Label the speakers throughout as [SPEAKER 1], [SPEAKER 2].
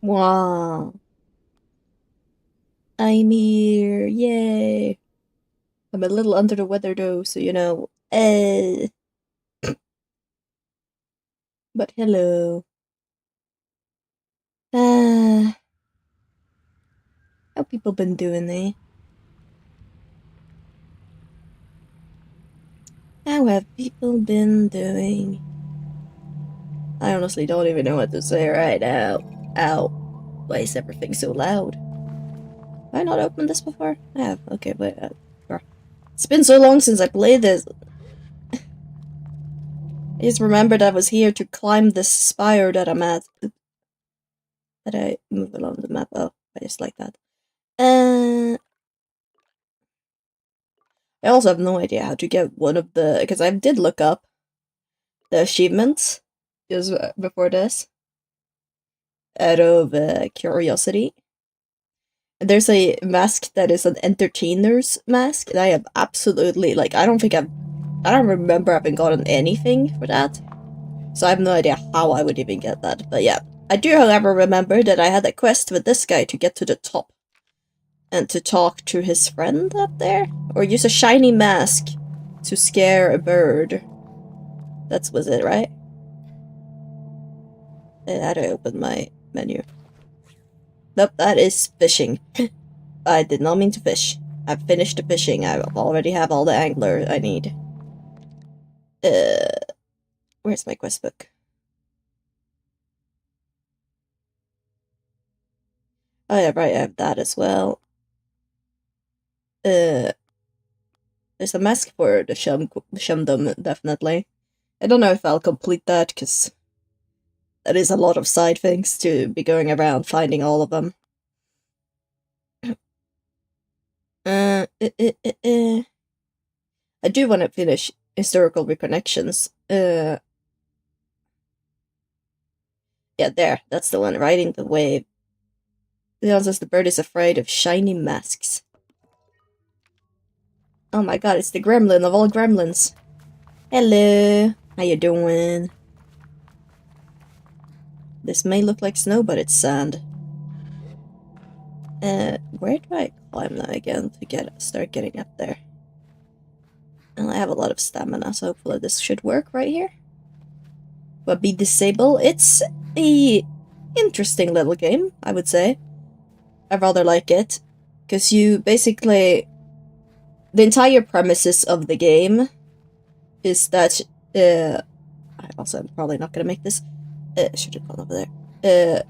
[SPEAKER 1] Wow. I'm here. Yay. I'm a little under the weather though, so you know. But hello. Uh, how people been doing, eh? How have people been doing? I honestly don't even know what to say right now. Ow. Why is everything so loud? Have I not opened this before? I have. Okay, wait. It's been so long since I played this. I just remembered I was here to climb this spire that I'm at. That I move along the map. Oh, I just like that. I also have no idea how to get one of the... Because I did look up the achievements just before this. Out of curiosity. And there's a mask that is an entertainer's mask. And I have absolutely... Like, I don't remember having gotten anything for that. So I have no idea how I would even get that. But yeah. I do, however, remember that I had a quest with this guy to get to the top. And to talk to his friend up there? Or use a shiny mask to scare a bird. That was it, right? I had to open my menu. Nope, that is fishing. I did not mean to fish. I've finished the fishing. I already have all the angler I need. Where's my quest book? Oh yeah, right, I have that as well. There's a mask for the shumdom, definitely. I don't know if I'll complete that, because that is a lot of side things to be going around finding all of them. I do want to finish historical reconnections. Yeah, there. That's the one. Riding the wave. It says the bird is afraid of shiny masks. Oh my god, it's the gremlin of all gremlins. Hello. How you doing? This may look like snow, but it's sand. Where do I climb now again to start getting up there? And I have a lot of stamina, so hopefully this should work right here. But be disabled. It's a interesting little game, I would say. I rather like it. Because you basically... The entire premises of the game is that... I also am probably not gonna make this. I should have gone over there.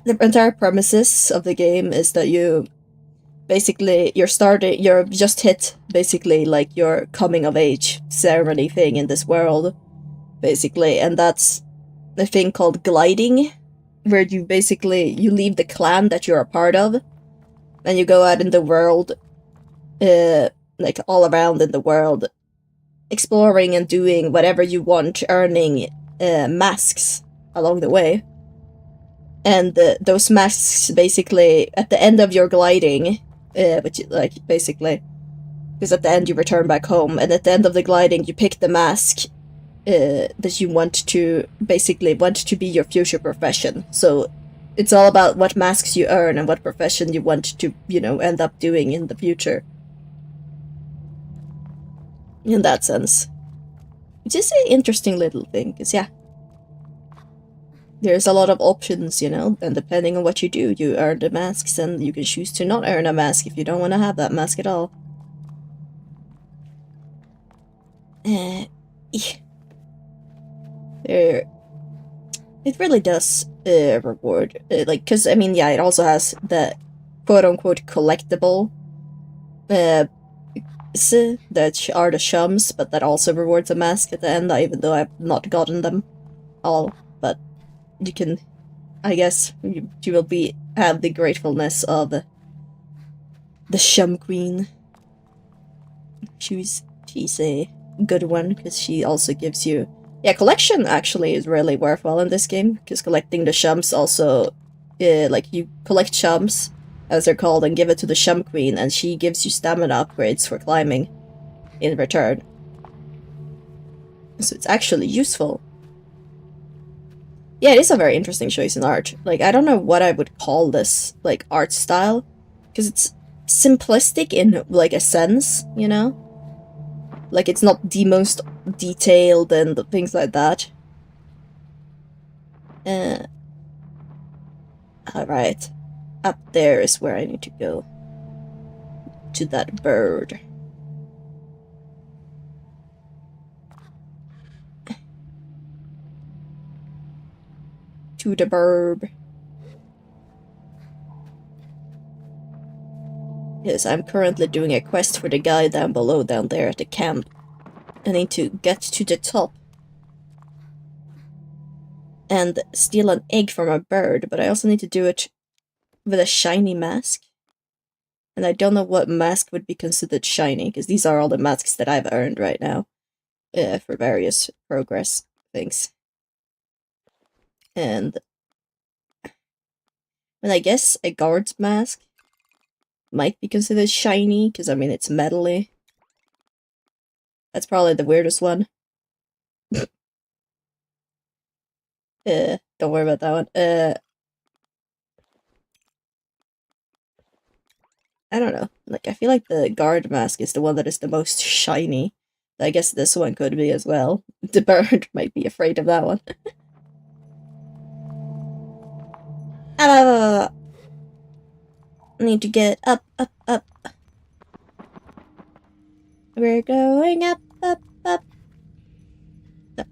[SPEAKER 1] The entire premises of the game is that you... Basically, you're just hit, basically, like your coming of age ceremony thing in this world. Basically, and that's a thing called gliding, where you basically, you leave the clan that you're a part of, and you go out in the world, like all around in the world, exploring and doing whatever you want, earning masks along the way. And those masks, basically, at the end of your gliding, which, like, basically, because at the end you return back home, and at the end of the gliding you pick the mask that you want to be your future profession. So it's all about what masks you earn and what profession you want to, you know, end up doing in the future. In that sense. Which is an interesting little thing, because yeah. There's a lot of options, you know, and depending on what you do, you earn the masks, and you can choose to not earn a mask if you don't want to have that mask at all. It really does reward, like, because, I mean, yeah, it also has the quote-unquote collectible that are the shums, but that also rewards a mask at the end, even though I've not gotten them all, but you can, I guess, you will have the gratefulness of the shum queen. She's a good one, because she also gives you... Yeah, collection actually is really worthwhile in this game, because collecting the shums also... like, you collect shums, as they're called, and give it to the shum queen, and she gives you stamina upgrades for climbing in return. So it's actually useful. Yeah, it is a very interesting choice in art. Like, I don't know what I would call this, like, art style. Because it's simplistic in, like, a sense, you know? Like, it's not the most detailed and things like that. Alright. Up there is where I need to go. To that bird. To the burb. Yes, I'm currently doing a quest for the guy down below down there at the camp. I need to get to the top and steal an egg from a bird, but I also need to do it with a shiny mask. And I don't know what mask would be considered shiny, because these are all the masks that I've earned right now. For various progress things. And I guess a guard's mask might be considered shiny, because I mean it's metally. That's probably the weirdest one. Don't worry about that one. I don't know. Like, I feel like the guard mask is the one that is the most shiny. I guess this one could be as well. The bird might be afraid of that one. I need to get up, up, up. We're going up, up, up. No,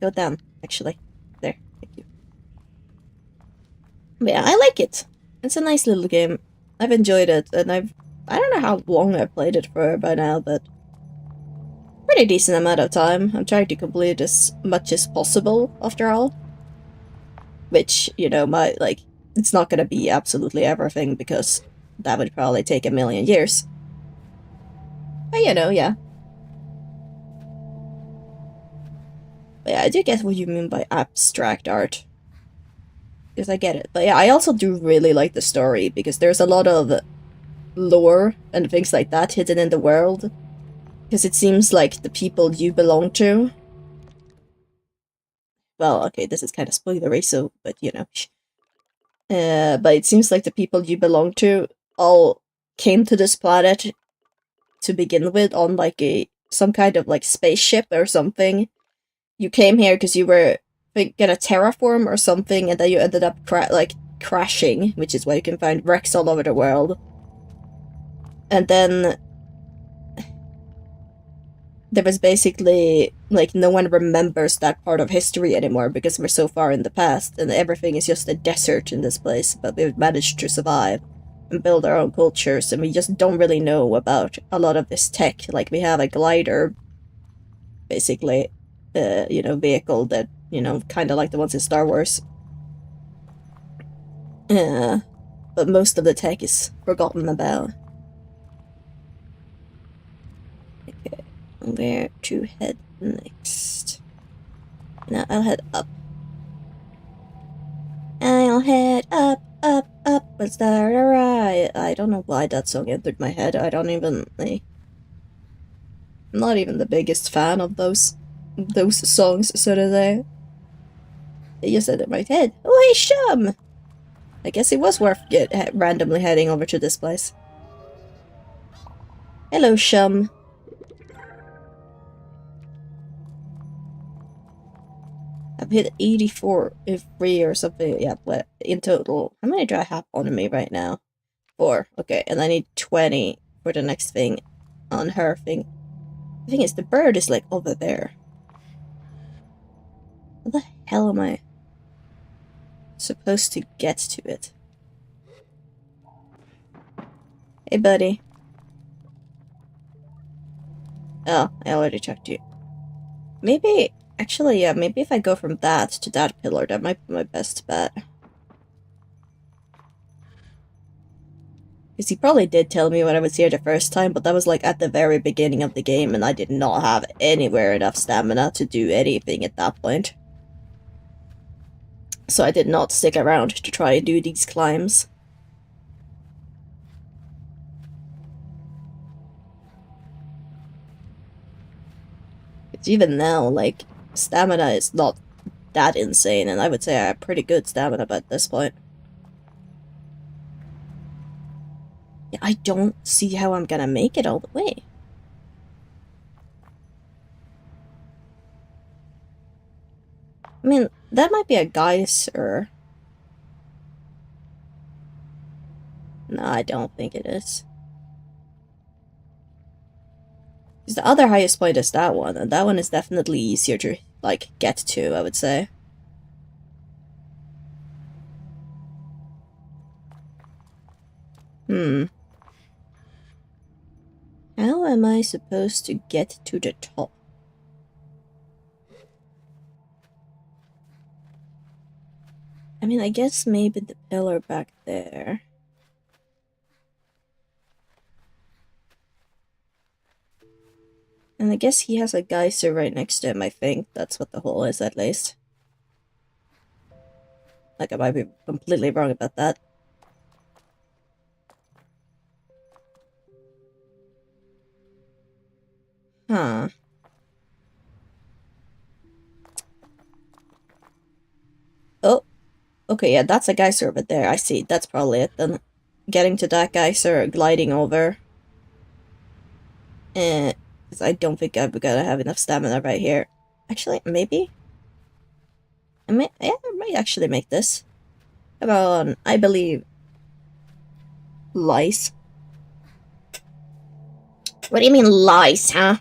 [SPEAKER 1] go down, actually. There, thank you. But yeah, I like it. It's a nice little game. I've enjoyed it, and I don't know how long I've played it for by now, but pretty decent amount of time. I'm trying to complete as much as possible, after all. Which, you know, it's not gonna be absolutely everything, because that would probably take a million years. But, you know, yeah. But yeah, I do get what you mean by abstract art. Because I get it. But yeah, I also do really like the story, because there's a lot of lore and things like that hidden in the world. Because it seems like the people you belong to... Well, okay, this is kind of spoilery, so, but you know. But it seems like the people you belong to all came to this planet to begin with on, like, some kind of, like, spaceship or something. You came here because you were gonna terraform or something, and then you ended up crashing, which is why you can find wrecks all over the world. And then there was basically, like, no one remembers that part of history anymore because we're so far in the past, and everything is just a desert in this place, but we've managed to survive and build our own cultures, and we just don't really know about a lot of this tech. Like, we have a glider, basically, you know, vehicle that, you know, kind of like the ones in Star Wars. But most of the tech is forgotten about. Okay, where to head next? Now I'll head up. I'll head up, up, up, but start a riot. I don't know why that song entered my head. I don't even... I'm not even the biggest fan of those songs, so to say. They just entered my head. Oh, hey, Shum! I guess it was worth randomly heading over to this place. Hello, Shum. I've hit 84 if free or something. Yeah, but in total, how many do I have on me right now? 4. Okay, and I need 20 for the next thing on her thing. The thing is, the bird is like over there. How the hell am I supposed to get to it? Hey, buddy. Oh, I already checked you. Maybe, actually, yeah, maybe if I go from that to that pillar, that might be my best bet. Because he probably did tell me when I was here the first time, but that was like at the very beginning of the game, and I did not have anywhere enough stamina to do anything at that point. So I did not stick around to try and do these climbs. Even now, like, stamina is not that insane, and I would say I have pretty good stamina at this point. Yeah, I don't see how I'm gonna make it all the way. I mean, that might be a geyser. No, I don't think it is. Because the other highest point is that one, and that one is definitely easier to, like, get to, I would say. How am I supposed to get to the top? I mean, I guess maybe the pillar back there. And I guess he has a geyser right next to him, I think. That's what the hole is, at least. Like, I might be completely wrong about that. Huh. Oh. Okay, yeah, that's a geyser over there. I see. That's probably it, then. Getting to that geyser, gliding over. Because I don't think I'm gonna have enough stamina right here. Actually, maybe? Yeah, I might actually make this. Come on, I believe. Lice. What do you mean lice, huh?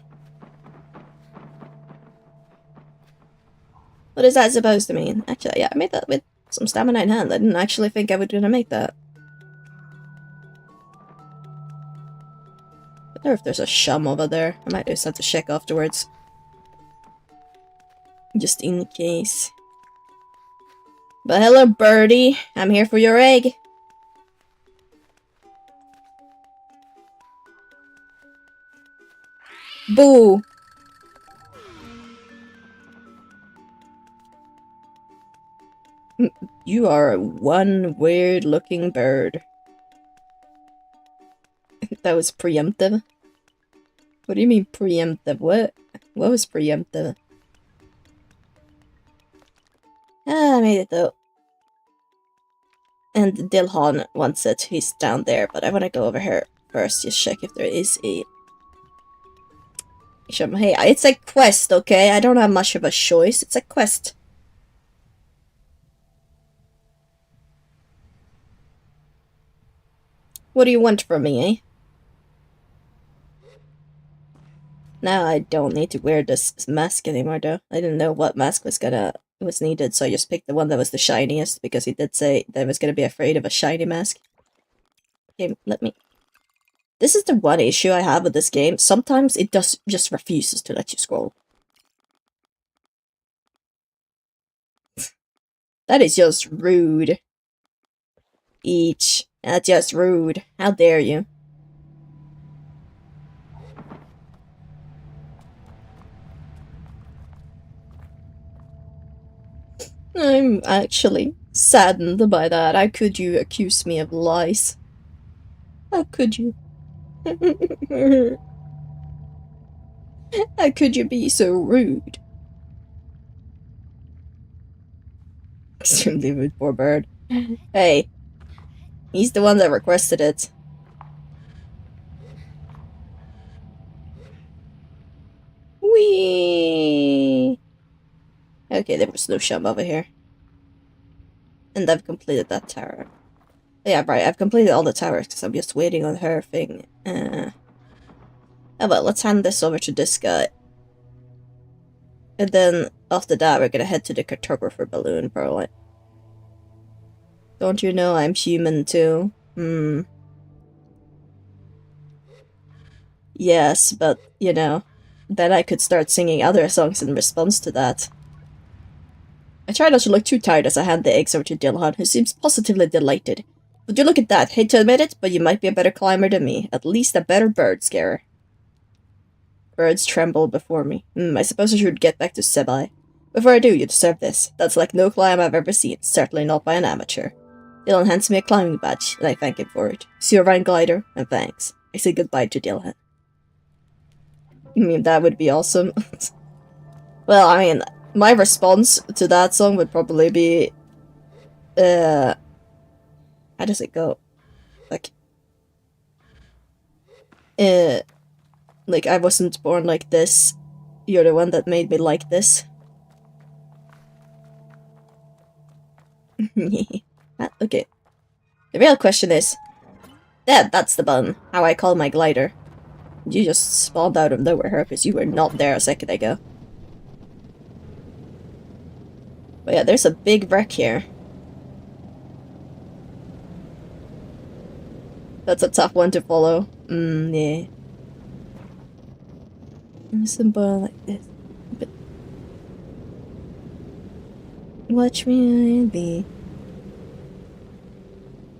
[SPEAKER 1] What is that supposed to mean? Actually, yeah, I made that with some stamina in hand. I didn't actually think I was gonna make that. I wonder if there's a shum over there. I might just have to check afterwards. Just in case. But hello, birdie. I'm here for your egg. Boo! You are one weird-looking bird. That was preemptive. What do you mean preemptive? What? What was preemptive? Ah, I made it though. And Dilhan wants it. He's down there, but I want to go over here first. Just check if there is a... Hey, it's a quest, okay? I don't have much of a choice. It's a quest. What do you want from me, eh? Now I don't need to wear this mask anymore, though. I didn't know what mask was needed, so I just picked the one that was the shiniest, because he did say that I was gonna be afraid of a shiny mask. Okay, let me... This is the one issue I have with this game. Sometimes it just refuses to let you scroll. That is just rude. That's just rude. How dare you? I'm actually saddened by that. How could you accuse me of lies? How could you? How could you be so rude? Extremely rude, poor bird. Hey. He's the one that requested it. Whee! Okay, there was no shum over here. And I've completed that tower. Yeah, right, I've completed all the towers because I'm just waiting on her thing. Oh well, let's hand this over to this guy. And then, after that, we're gonna head to the cartographer balloon, probably. Don't you know I'm human too? Yes, but, you know, then I could start singing other songs in response to that. I try not to look too tired as I hand the eggs over to Dilhan, who seems positively delighted. Would you look at that? Hate to admit it, but you might be a better climber than me. At least a better bird scarer. Birds tremble before me. I suppose I should get back to Sable. Before I do, you deserve this. That's like no climb I've ever seen, certainly not by an amateur. Dylan hands me a climbing badge, and I thank him for it. See your Rhine glider, and thanks. I say goodbye to Dylan. I mean, that would be awesome. Well, I mean, my response to that song would probably be, how does it go? Like, uh, like, I wasn't born like this. You're the one that made me like this. Okay. The real question is, that's the button. How I call my glider. You just spawned out of nowhere, her, because you were not there a second ago. But yeah, there's a big wreck here. That's a tough one to follow. Yeah. Simple like this. But watch me be.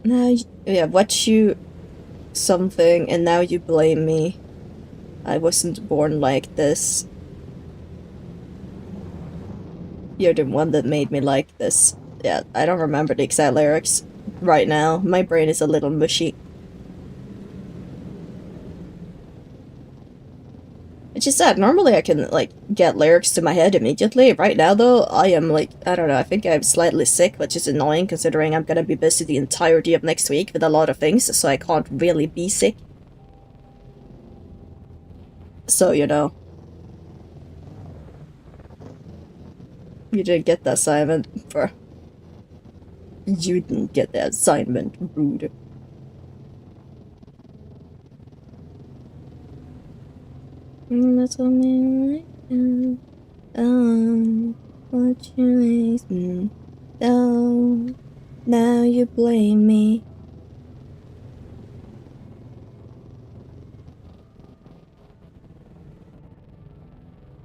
[SPEAKER 1] Now, yeah, watch you something, and now you blame me. I wasn't born like this. You're the one that made me like this. Yeah, I don't remember the exact lyrics right now. My brain is a little mushy. It's just that normally I can, like, get lyrics to my head immediately. Right now, though, I am, like, I don't know, I think I'm slightly sick, which is annoying considering I'm gonna be busy the entirety of next week with a lot of things, so I can't really be sick. So, you know. You didn't get the assignment, bro. You didn't get the assignment, rude. That's what me down. What you makes me down. Now you blame me.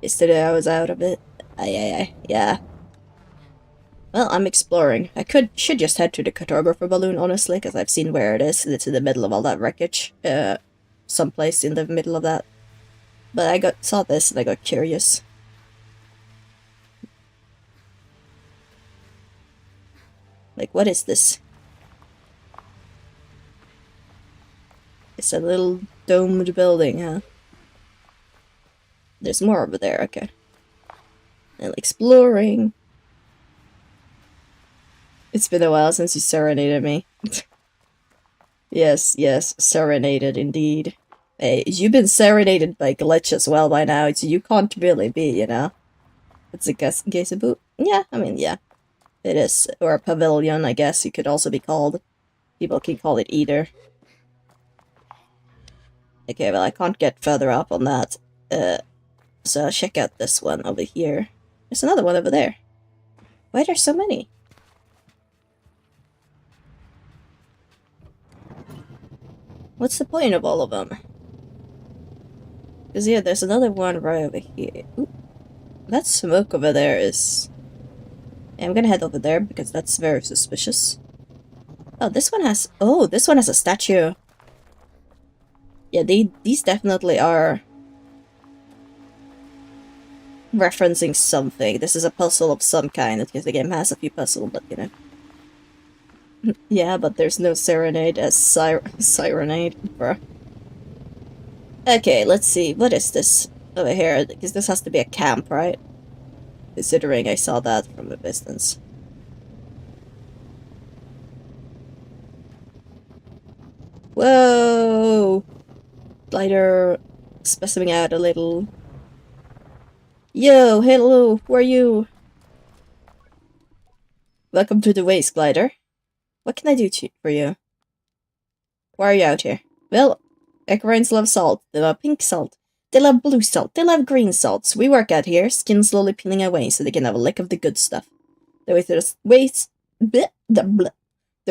[SPEAKER 1] Yesterday I was out of it. Yeah. Well, I'm exploring. I should just head to the cartographer balloon, honestly, because I've seen where it is. It's in the middle of all that wreckage. Someplace in the middle of that. But I saw this and I got curious. Like, what is this? It's a little domed building, huh? There's more over there, okay. And exploring. It's been a while since you serenaded me. Yes, serenaded indeed. Hey, you've been serenaded by Glitch as well by now, so you can't really be, you know? It's a gazebo? Yeah, I mean, yeah. It is. Or a pavilion, I guess you could also be called. People can call it either. Okay, well, I can't get further up on that. So I'll check out this one over here. There's another one over there. Why are there so many? What's the point of all of them? Because, yeah, there's another one right over here. Ooh, that smoke over there is... Yeah, I'm gonna head over there because that's very suspicious. Oh, this one has... Oh, this one has a statue. Yeah, these definitely are... referencing something. This is a puzzle of some kind, because the game has a few puzzles, but, you know. Yeah, but there's no serenade as sirenade, bruh. Okay, let's see. What is this over here? Because this has to be a camp, right? Considering I saw that from a distance. Whoa! Glider specimen out a little. Yo, hello, who are you? Welcome to the Waste Glider. What can I do for you? Why are you out here? Well, Equines love salt. They love pink salt. They love blue salt. They love green salts. We work out here, skin slowly peeling away so they can have a lick of the good stuff. The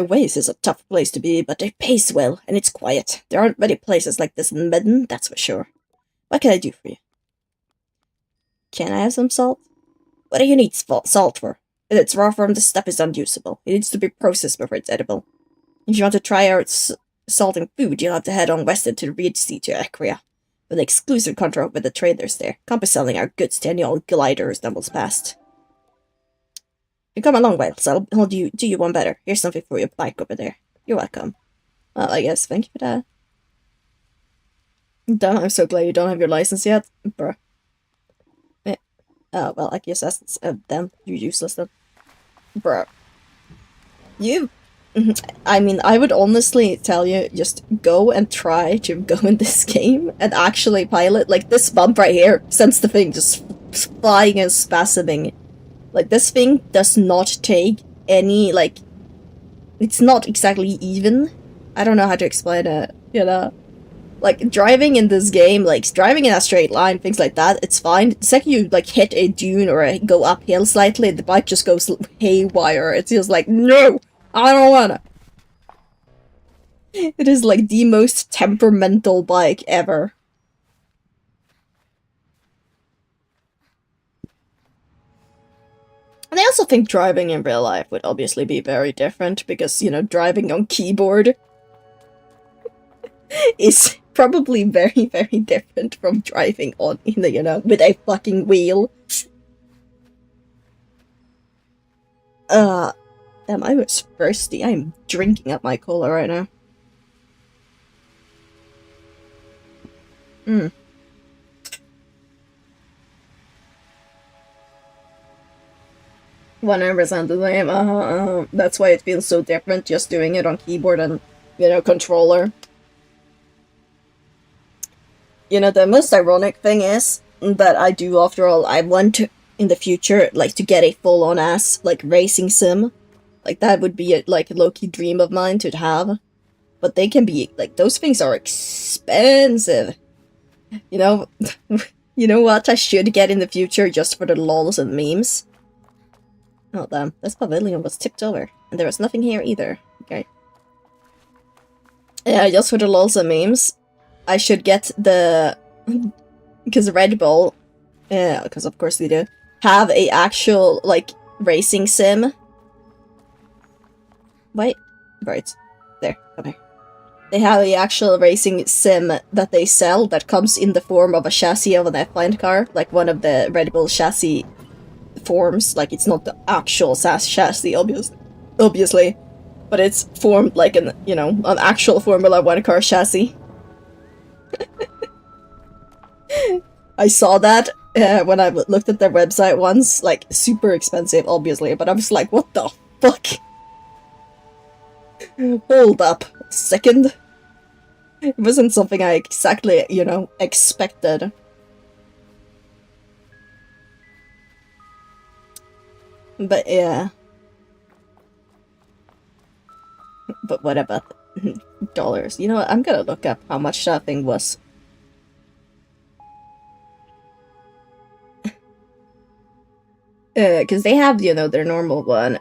[SPEAKER 1] waste is a tough place to be, but it pays well, and it's quiet. There aren't many places like this in Medden, that's for sure. What can I do for you? Can I have some salt? What do you need salt for? In its raw form, this stuff is unusable. It needs to be processed before it's edible. If you want to try our salting food, you'll have to head on west into the Reed Sea to Acria. With an exclusive contract with the traders there. Can't be selling our goods to any old glider who stumbles past. You've come a long way, so I'll do you one better. Here's something for your bike over there. You're welcome. Well, I guess. Thank you for that. Damn, I'm so glad you don't have your license yet. Bruh. Oh, well, I guess that's them. You're useless then. Bruh. You... I mean, I would honestly tell you, just go and try to go in this game and actually pilot. Like, this bump right here sends the thing just flying and spasming. Like, this thing does not take any, like... It's not exactly even. I don't know how to explain it, you know? Like, driving in this game, like, driving in a straight line, things like that, it's fine. The second you, like, hit a dune or go uphill slightly, the bike just goes haywire. It's just like, no! I don't wanna! It is, like, the most temperamental bike ever. And I also think driving in real life would obviously be very different, because, you know, driving on keyboard is probably very, very different from driving on, you know, with a fucking wheel. Damn, I was thirsty. I'm drinking up my cola right now. 100% the same. That's why it feels so different just doing it on keyboard and, you know, controller. You know, the most ironic thing is that I do, after all, I want to, in the future, like, to get a full-on ass, like, racing sim. Like, that would be a, like, a low-key dream of mine to have. But they can be, like, those things are expensive. You know, you know what I should get in the future just for the lols and memes? Oh, damn. This pavilion was tipped over. And there was nothing here either. Okay. Yeah, just for the lols and memes, I should get the... Because Red Bull, because of course they do, have a actual, like, racing sim. Wait. Right. There. Come here. They have a actual racing sim that they sell that comes in the form of a chassis of an F-Line car, like one of the Red Bull chassis forms. Like, it's not the actual SAS chassis, obviously, but it's formed like an, you know, an actual Formula 1 car chassis. I saw that when I looked at their website once, like, super expensive, obviously, but I was like, what the fuck? Hold up a second. It wasn't something I exactly, you know, expected. But yeah. But what about dollars? You know what, I'm gonna look up how much that thing was. Because they have, you know, their normal one.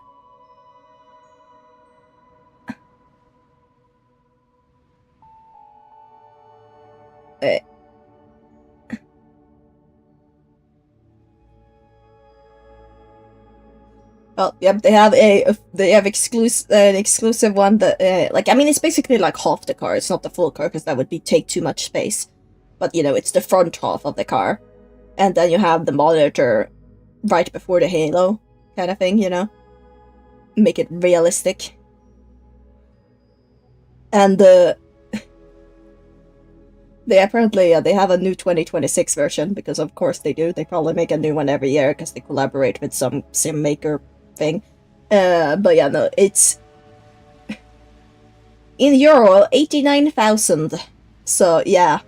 [SPEAKER 1] Well, yep, they have an exclusive one that like, I mean, it's basically like half the car. It's not the full car because that would take too much space. But you know, it's the front half of the car, and then you have the monitor right before the halo, kind of thing. You know, make it realistic. And they apparently they have a new 2026 version because of course they do. They probably make a new one every year because they collaborate with some sim maker thing. But yeah, no, it's in euro 89,000. So yeah.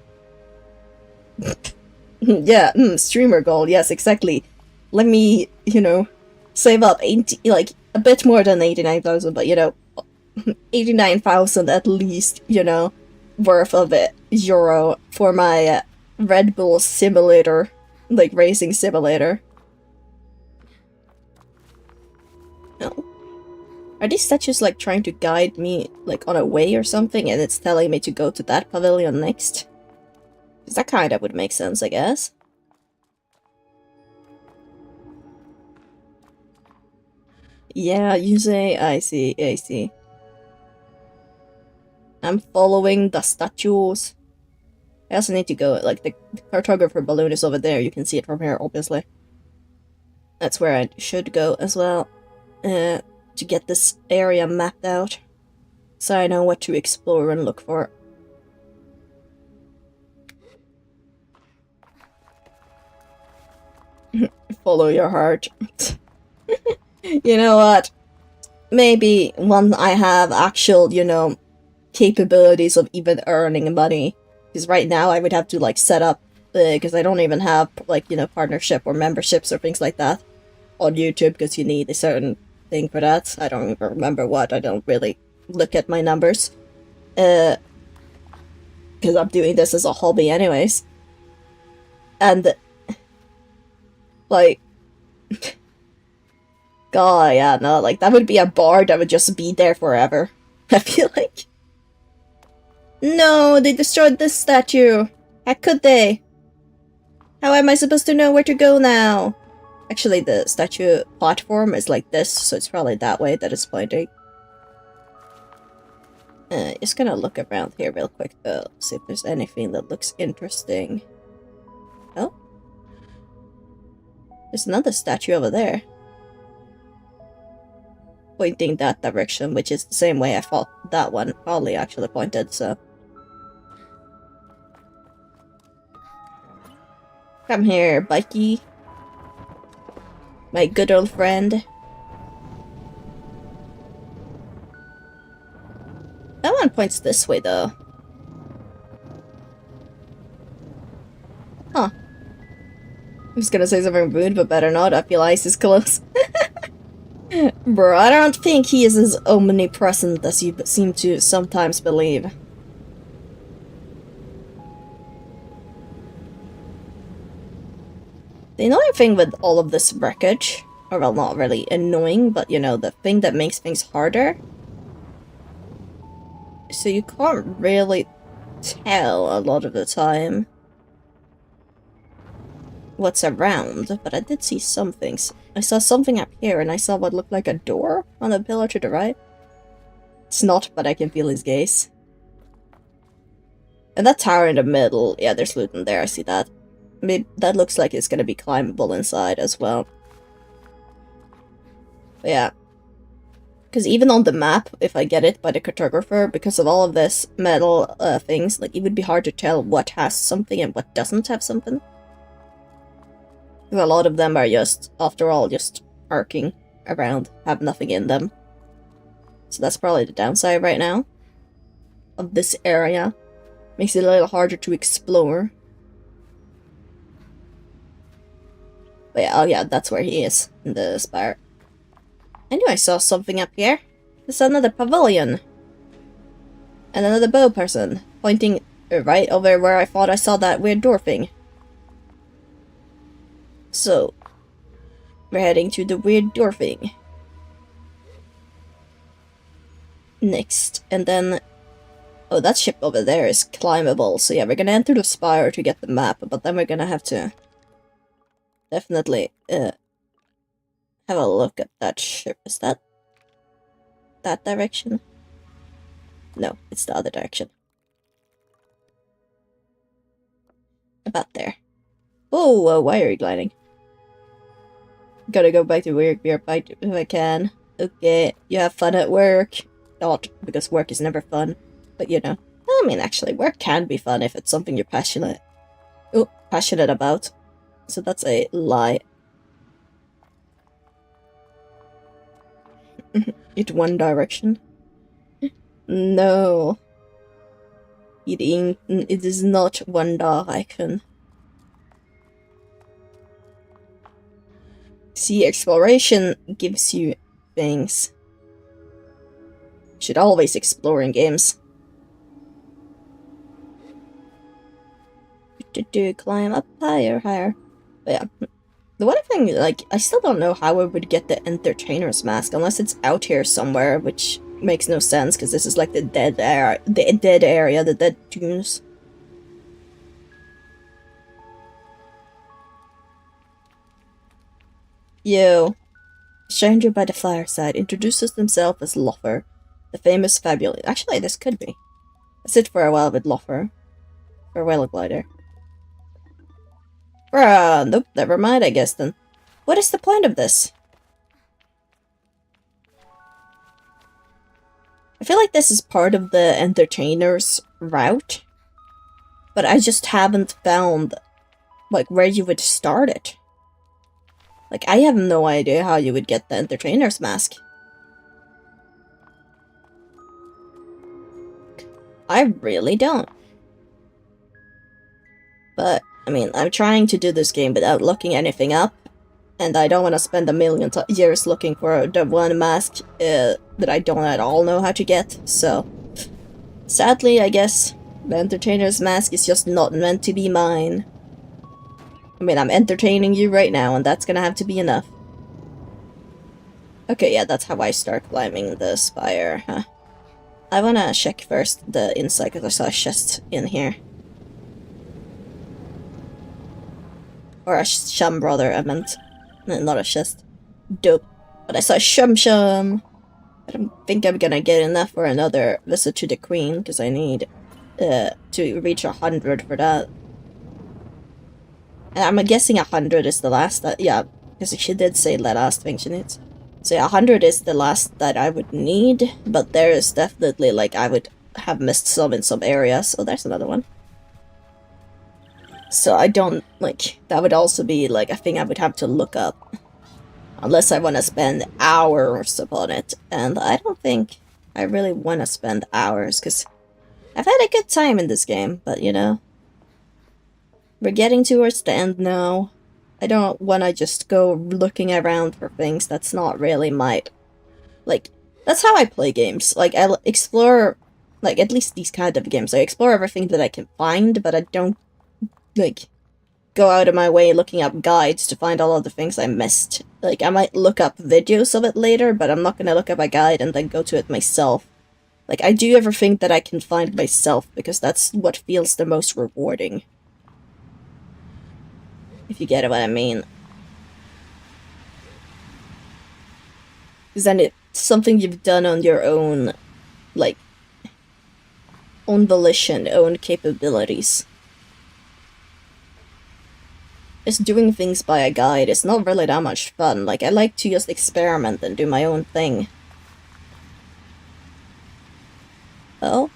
[SPEAKER 1] Yeah, streamer goal, yes, exactly. Let me, you know, save up 80, like, a bit more than 89,000, but, you know, 89,000 at least, you know, worth of it, euro for my Red Bull simulator, like, racing simulator. No. Are these statues, like, trying to guide me, like, on a way or something, and it's telling me to go to that pavilion next? Because that kinda would make sense, I guess. Yeah, you say, I see, I see. I'm following the statues. I also need to go, like, the cartographer balloon is over there. You can see it from here, obviously. That's where I should go as well, to get this area mapped out. So I know what to explore and look for. Follow your heart. You know what? Maybe when I have actual, you know, capabilities of even earning money. Because right now I would have to, like, set up, because I don't even have, like, you know, partnership or memberships or things like that on YouTube, because you need a certain thing for that. I don't even remember what. I don't really look at my numbers. Because I'm doing this as a hobby anyways. And, like... God, yeah, no, like, that would be a bar that would just be there forever. I feel like... No, they destroyed this statue! How could they? How am I supposed to know where to go now? Actually, the statue platform is like this, so it's probably that way that it's pointing. Just gonna look around here real quick, though, see if there's anything that looks interesting. Oh? There's another statue over there. Pointing that direction, which is the same way I thought that one probably actually pointed, so... Come here, Bikey. My good old friend. That one points this way, though. Huh. I was gonna say something rude, but better not. I feel ice is close. Bro, I don't think he is as omnipresent as you seem to sometimes believe. The annoying thing with all of this wreckage, or well, not really annoying, but you know, the thing that makes things harder, so you can't really tell a lot of the time what's around, but I did see some things. I saw something up here, and I saw what looked like a door on the pillar to the right. It's not, but I can feel his gaze. And that tower in the middle, yeah, there's loot in there, I see that. Maybe that looks like it's gonna be climbable inside as well. But yeah. Because even on the map, if I get it by the cartographer, because of all of this metal things, like, it would be hard to tell what has something and what doesn't have something. Because a lot of them are just, after all, just arcing around, have nothing in them. So that's probably the downside right now of this area. Makes it a little harder to explore. But yeah, oh yeah, that's where he is, in the spire. I knew I saw something up here. There's another pavilion. And another bow person, pointing right over where I thought I saw that weird door thing. So, we're heading to the weird door thing. Next, and then... Oh, that ship over there is climbable, so yeah, we're gonna enter the spire to get the map, but then we're gonna have to... definitely, have a look at that ship. Is that direction? No, it's the other direction. About there. Oh, why are you gliding? Gotta go back to work, be right back if I can. Okay, you have fun at work. Not because work is never fun, but you know. I mean, actually, work can be fun if it's something you're passionate about. So that's a lie. It's one direction. No. It is not one direction. See, exploration gives you things. You should always explore in games. Climb up higher. But yeah. The one thing, like, I still don't know how I would get the entertainer's mask unless it's out here somewhere, which makes no sense because this is like the dead area, the dead dunes. Yo. A stranger by the fireside introduces himself as Loffer, the famous fabulous. Actually, this could be. I sit for a while with Loffer. Farewell, glider. Bruh, nope, never mind, I guess then. What is the point of this? I feel like this is part of the entertainer's route, but I just haven't found, like, where you would start it. Like, I have no idea how you would get the entertainer's mask. I really don't. But, I mean, I'm trying to do this game without looking anything up, and I don't want to spend a million years looking for the one mask that I don't at all know how to get, so... Sadly, I guess, the entertainer's mask is just not meant to be mine. I mean, I'm entertaining you right now, and that's gonna have to be enough. Okay, yeah, that's how I start climbing the spire, huh? I wanna check first the inside, because I saw a chest in here. Or a shum, rather, I meant. Not a chest. Dope. But I saw a shum. I don't think I'm gonna get enough for another visit to the queen, because I need to reach 100 for that. And I'm guessing 100 is the last that, yeah, because she did say the last thing she needs. So yeah, 100 is the last that I would need, but there is definitely, like, I would have missed some in some areas, so there's another one. So I don't, like, that would also be, like, a thing I would have to look up. Unless I want to spend hours upon it, and I don't think I really want to spend hours, because I've had a good time in this game, but you know, we're getting towards the end now. I don't want to just go looking around for things. That's not really my... Like, that's how I play games. Like, I explore... Like, at least these kind of games. I explore everything that I can find, but I don't, like, go out of my way looking up guides to find all of the things I missed. Like, I might look up videos of it later, but I'm not gonna look up a guide and then go to it myself. Like, I do everything that I can find myself, because that's what feels the most rewarding. If you get what I mean. Because then it's something you've done on your own, like, own volition, own capabilities. Just doing things by a guide is not really that much fun. Like, I like to just experiment and do my own thing. Oh?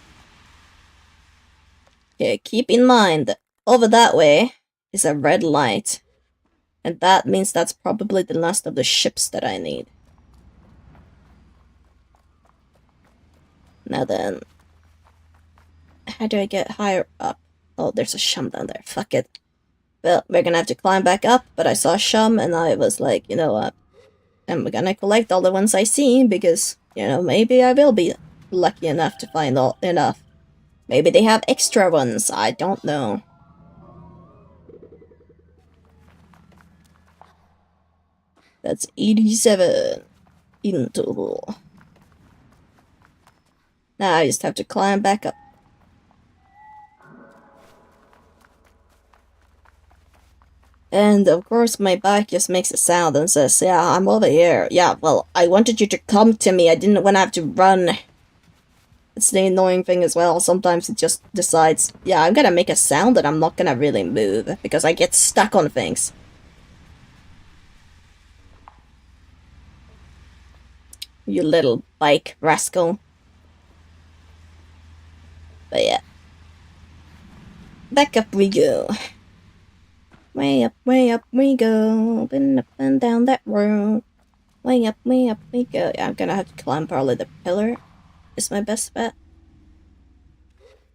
[SPEAKER 1] Okay, keep in mind, over that way is a red light. And that means that's probably the last of the ships that I need. Now then... How do I get higher up? Oh, there's a shum down there. Fuck it. Well, we're gonna have to climb back up, but I saw shum and I was like, you know what? I'm gonna collect all the ones I see, because, you know, maybe I will be lucky enough to find enough. Maybe they have extra ones, I don't know. That's 87 in total. Now I just have to climb back up. And of course my back just makes a sound and says, yeah, I'm over here. Yeah, well, I wanted you to come to me, I didn't want to have to run. It's the annoying thing as well, sometimes it just decides, yeah, I'm gonna make a sound and I'm not gonna really move, because I get stuck on things. You little bike rascal. But yeah. Back up we go. Way up we go. Been up and down that road. Way up we go. Yeah, I'm gonna have to climb probably the pillar. Is my best bet.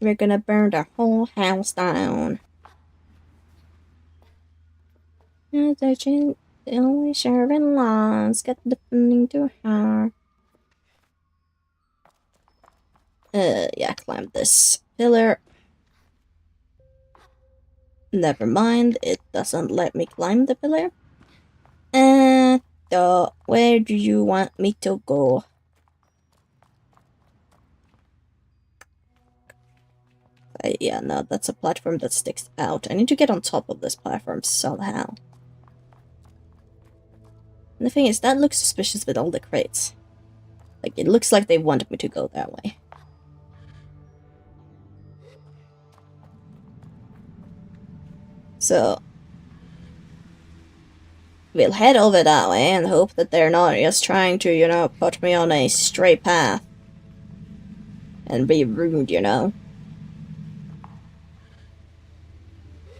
[SPEAKER 1] We're gonna burn the whole house down. The only sharing lawns got listening to her. Yeah, climb this pillar. Never mind, it doesn't let me climb the pillar. Where do you want me to go? Yeah, no, that's a platform that sticks out. I need to get on top of this platform somehow. And the thing is, that looks suspicious with all the crates. Like, it looks like they wanted me to go that way. So, we'll head over that way and hope that they're not just trying to, you know, put me on a straight path. And be rude, you know.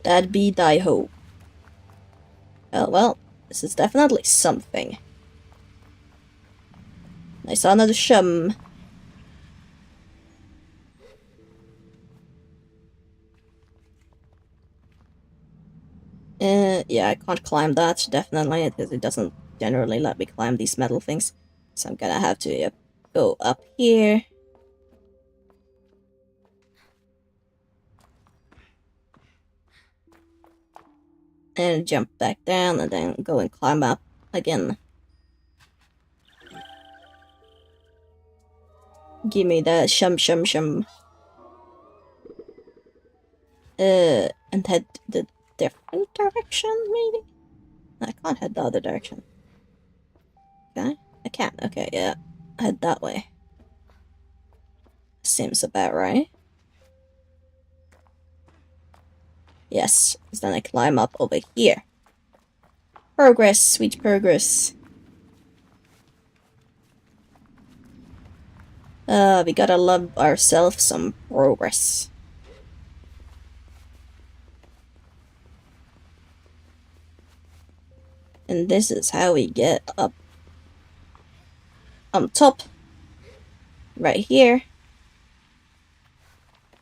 [SPEAKER 1] That'd be thy hope. Oh, well, This is definitely something. I saw another shum. Yeah, I can't climb that, definitely, because it doesn't generally let me climb these metal things. So I'm gonna have to go up here. And jump back down, and then go and climb up again. Give me the shum. And head the different direction, maybe? I can't head the other direction. Can I? I can't. Okay, yeah. Head that way. Seems about right. Yes, because then I climb up over here. Progress, sweet progress. We gotta love ourselves some progress. And this is how we get up on top. Right here.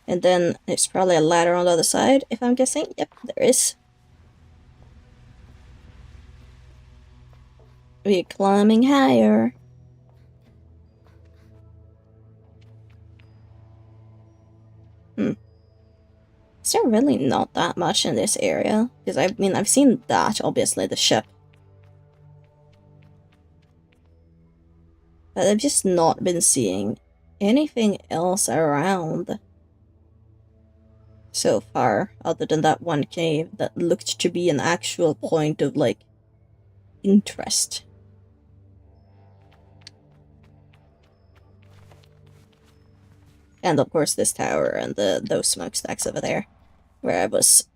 [SPEAKER 1] And then there's probably a ladder on the other side, if I'm guessing. Yep, there is. We're climbing higher. Is there really not that much in this area? Because I mean, I've seen that, obviously, the ship. But I've just not been seeing anything else around so far, other than that one cave that looked to be an actual point of, like, interest. And of course this tower and those smokestacks over there, where I was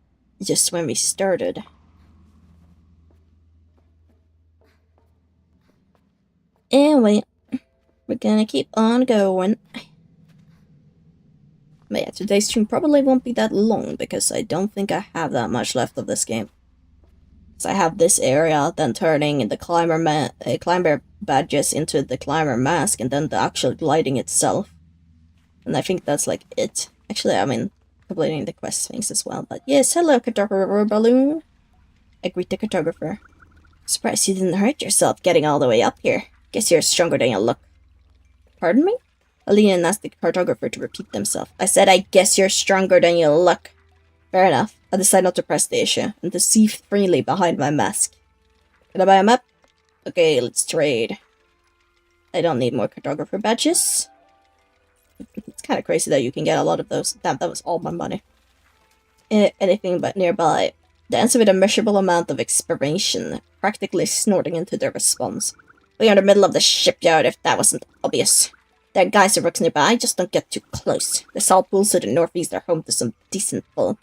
[SPEAKER 1] just when we started. Anyway, we're gonna keep on going. But yeah, today's stream probably won't be that long, because I don't think I have that much left of this game. So I have this area, then turning the climber badges into the climber mask, and then the actual gliding itself. And I think that's like it. Actually, I mean, completing the quest things as well. But yes, hello, cartographer balloon. I greet the cartographer. Surprised you didn't hurt yourself getting all the way up here. Guess you're stronger than you look. Pardon me? Alina asked the cartographer to repeat themselves. I said I guess you're stronger than you look. Fair enough. I decide not to press the issue, and to see freely behind my mask. Can I buy a map? Okay, let's trade. I don't need more cartographer badges. It's kind of crazy that you can get a lot of those. Damn, that was all my money. Anything but nearby. The answer with a measurable amount of expiration, practically snorting into their response. We are in the middle of the shipyard, if that wasn't obvious. There are geyser rocks nearby, just don't get too close. The salt pools to the northeast are home to some decent folk.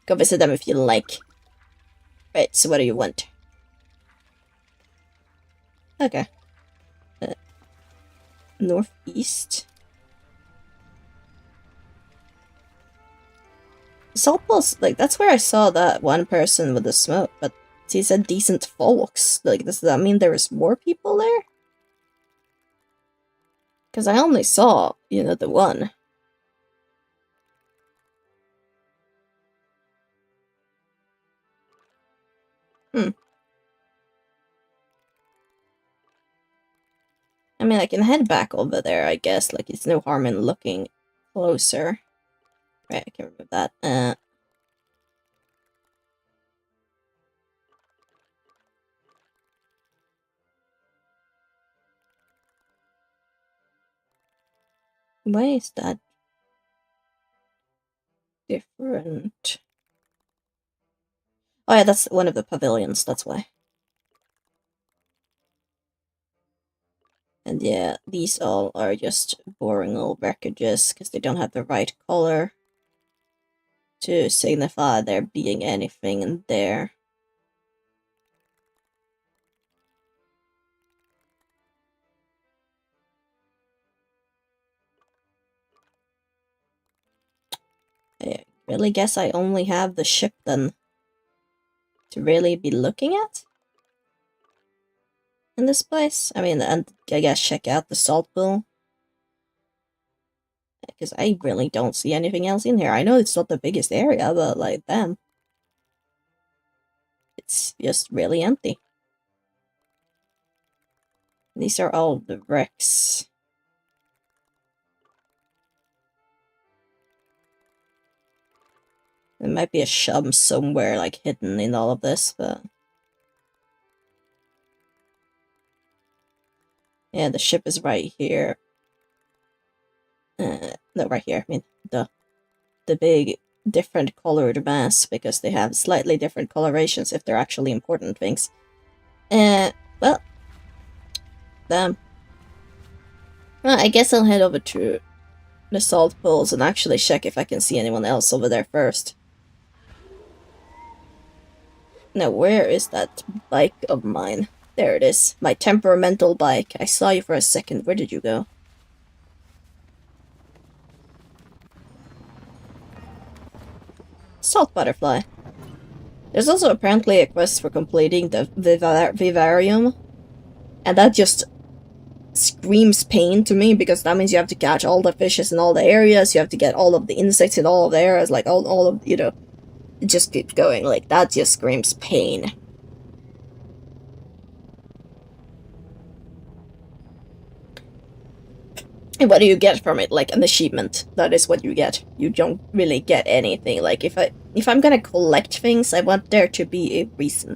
[SPEAKER 1] Go visit them if you like. Right, so what do you want? Okay. Northeast? Salt pools, like, that's where I saw that one person with the smoke, but he said decent folks. Like, does that mean there's more people there? Because I only saw, you know, the one. I mean, I can head back over there, I guess. Like, it's no harm in looking closer. Right, I can remove that. Why is that different? Oh yeah, that's one of the pavilions, that's why. And yeah, these all are just boring old wreckages, because they don't have the right color to signify there being anything in there. I really guess I only have the ship then to really be looking at? in this place. I mean, and I guess check out the salt pool. Because I really don't see anything else in here. I know it's not the biggest area, but like, damn. It's just really empty. These are all the wrecks. There might be a shum somewhere, like, hidden in all of this, but... Yeah, the ship is right here. No, right here. I mean, the big, different colored mass, because they have slightly different colorations if they're actually important things. Well... Damn. Well, I guess I'll head over to the salt pools and actually check if I can see anyone else over there first. Now, where is that bike of mine? There it is. My temperamental bike. I saw you for a second. Where did you go? Salt butterfly. There's also apparently a quest for completing the vivarium. And that just screams pain to me, because that means you have to catch all the fishes in all the areas, you have to get all of the insects in all of the areas, like all of, you know, it just keeps going, like, that just screams pain. And what do you get from it? Like, an achievement. That is what you get. You don't really get anything. Like, if I'm gonna collect things, I want there to be a reason.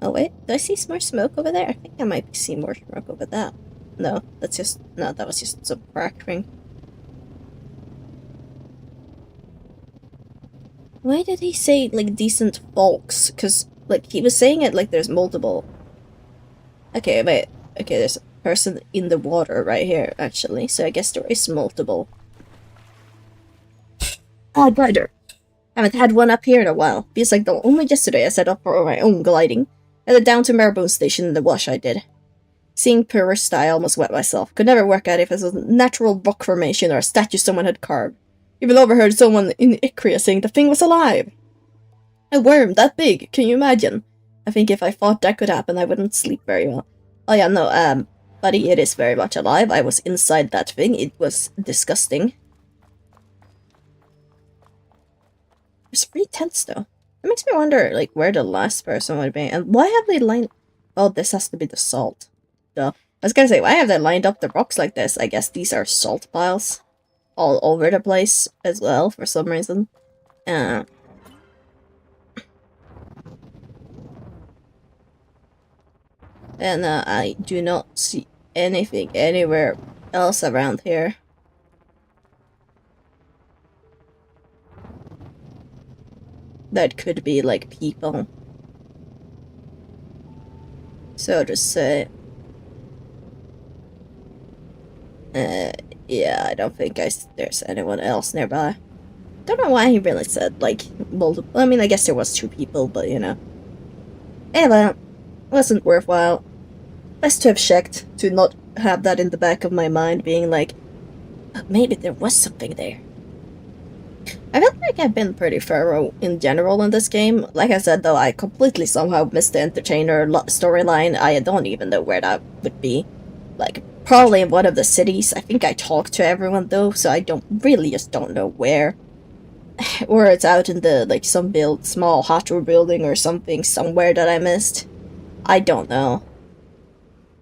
[SPEAKER 1] Oh wait, do I see more smoke over there? I think I might see more smoke over that. No, that's just... No, that was just some crackling. Why did he say, like, decent folks? Because, like, he was saying it like there's multiple... Okay, wait. Okay, there's a person in the water right here, actually. So I guess there is multiple. Ah, glider. Haven't had one up here in a while. Feels like the only yesterday I set up for my own gliding. Headed down to Maribone Station in the wash I did. Seeing purist, I almost wet myself. Could never work out if it was a natural rock formation or a statue someone had carved. Even overheard someone in Icria saying the thing was alive. A worm that big, can you imagine? I think if I thought that could happen, I wouldn't sleep very well. Oh yeah, no, buddy, it is very much alive. I was inside that thing. It was disgusting. There's 3 tents, though. It makes me wonder, like, where the last person would be. And why have they lined... Oh, this has to be the salt. Duh. I was gonna say, why have they lined up the rocks like this? I guess these are salt piles. All over the place as well, for some reason. And I do not see anything anywhere else around here. That could be, like, people. So to say. Yeah, I don't think there's anyone else nearby. Don't know why he really said, like, multiple. I mean, I guess there was 2 people, but, you know. Anyway, wasn't worthwhile. Best to have checked, to not have that in the back of my mind, being like, maybe there was something there. I feel like I've been pretty thorough in general in this game. Like I said, though, I completely somehow missed the entertainer storyline. I don't even know where that would be. Like, probably in one of the cities. I think I talked to everyone, though, so I just don't know where. Or it's out in the, like, some small hot building or something somewhere that I missed. I don't know.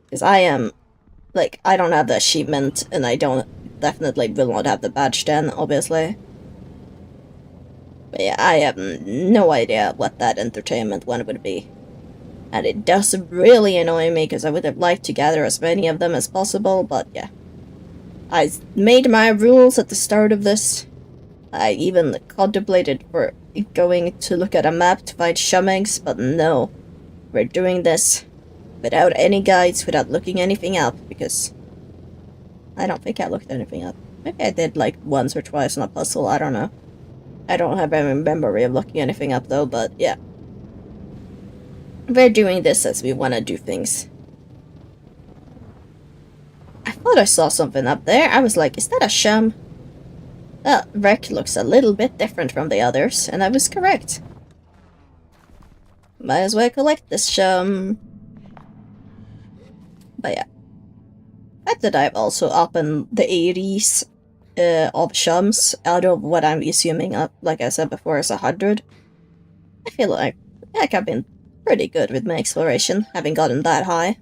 [SPEAKER 1] Because I am, like, I don't have the achievement, and I definitely will not have the badge then, obviously. But yeah, I have no idea what that entertainment one would be. And it does really annoy me, because I would have liked to gather as many of them as possible, but yeah. I made my rules at the start of this. I even contemplated for going to look at a map to find shummings, but no. We're doing this without any guides, without looking anything up, because I don't think I looked anything up. Maybe I did, like, once or twice on a puzzle, I don't know. I don't have any memory of looking anything up, though, but yeah. We're doing this as we want to do things. I thought I saw something up there. I was like, is that a shum? That wreck looks a little bit different from the others, and I was correct. Might as well collect this shum. But yeah. I fact that I've also up in the 80s of shums out of what I'm assuming, like I said before, is 100. I feel like I've been pretty good with my exploration, having gotten that high.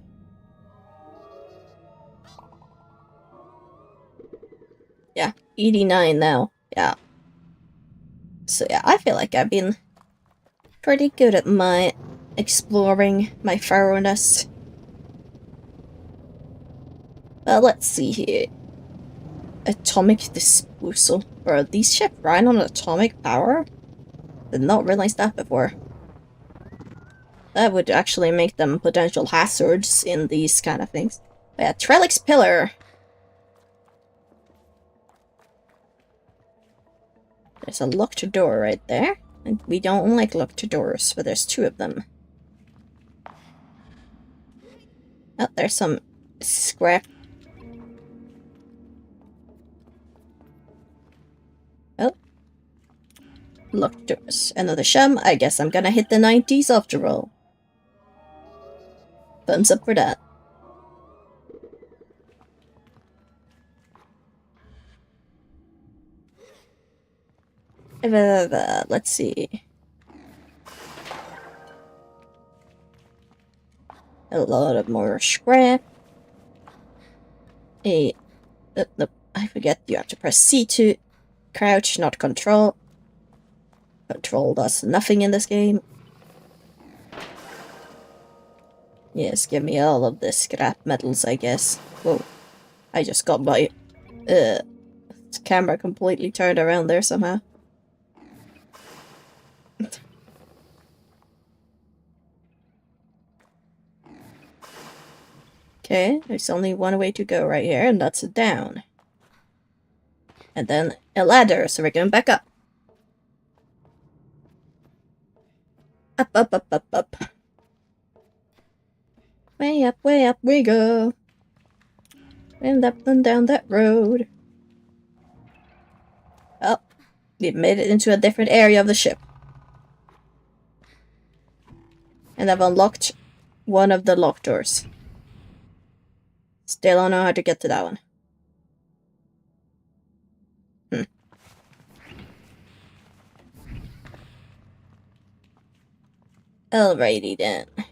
[SPEAKER 1] Yeah, 89 now. Yeah. So yeah, I feel like I've been pretty good at my exploring, my thoroughness. Let's see here. Atomic disposal. Bro, these ships run on atomic power? Did not realize that before. That would actually make them potential hazards in these kind of things. But yeah, Trellix Pillar. There's a locked door right there. And we don't like locked doors, but there's 2 of them. Oh, there's some scrap. Oh. Locked doors. Another shum. I guess I'm gonna hit the 90s after all. Thumbs up for that. Let's see. A lot of more scrap. No, I forget you have to press C to crouch, not control. Control does nothing in this game. Yes, give me all of the scrap metals, I guess. Whoa. I just got my camera completely turned around there somehow. Okay, there's only one way to go right here, and that's down. And then a ladder, so we're going back up. Up, up, up, up, up. Way up we go. And up and down that road. Oh, we've made it into a different area of the ship. And I've unlocked one of the locked doors. Still don't know how to get to that one. Alrighty then. We're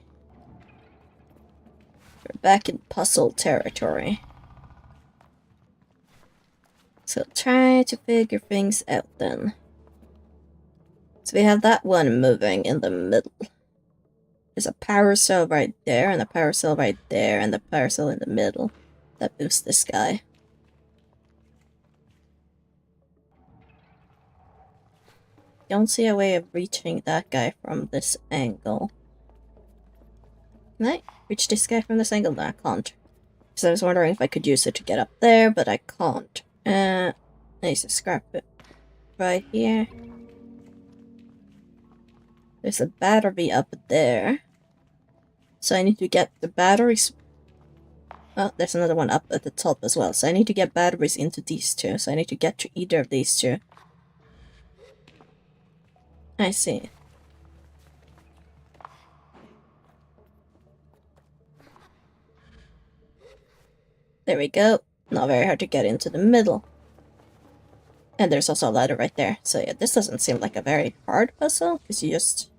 [SPEAKER 1] back in puzzle territory. So try to figure things out then. So we have that one moving in the middle. There's a power cell right there, and a power cell right there, and a power cell in the middle. That boosts this guy. Don't see a way of reaching that guy from this angle. Can I reach this guy from this angle? No, I can't. So I was wondering if I could use it to get up there, but I can't. I need to scrap it right here. There's a battery up there. So I need to get the batteries. Oh, there's another one up at the top as well. So I need to get batteries into these 2. So I need to get to either of these 2. I see. There we go. Not very hard to get into the middle. And there's also a ladder right there. So yeah, this doesn't seem like a very hard puzzle, because you just...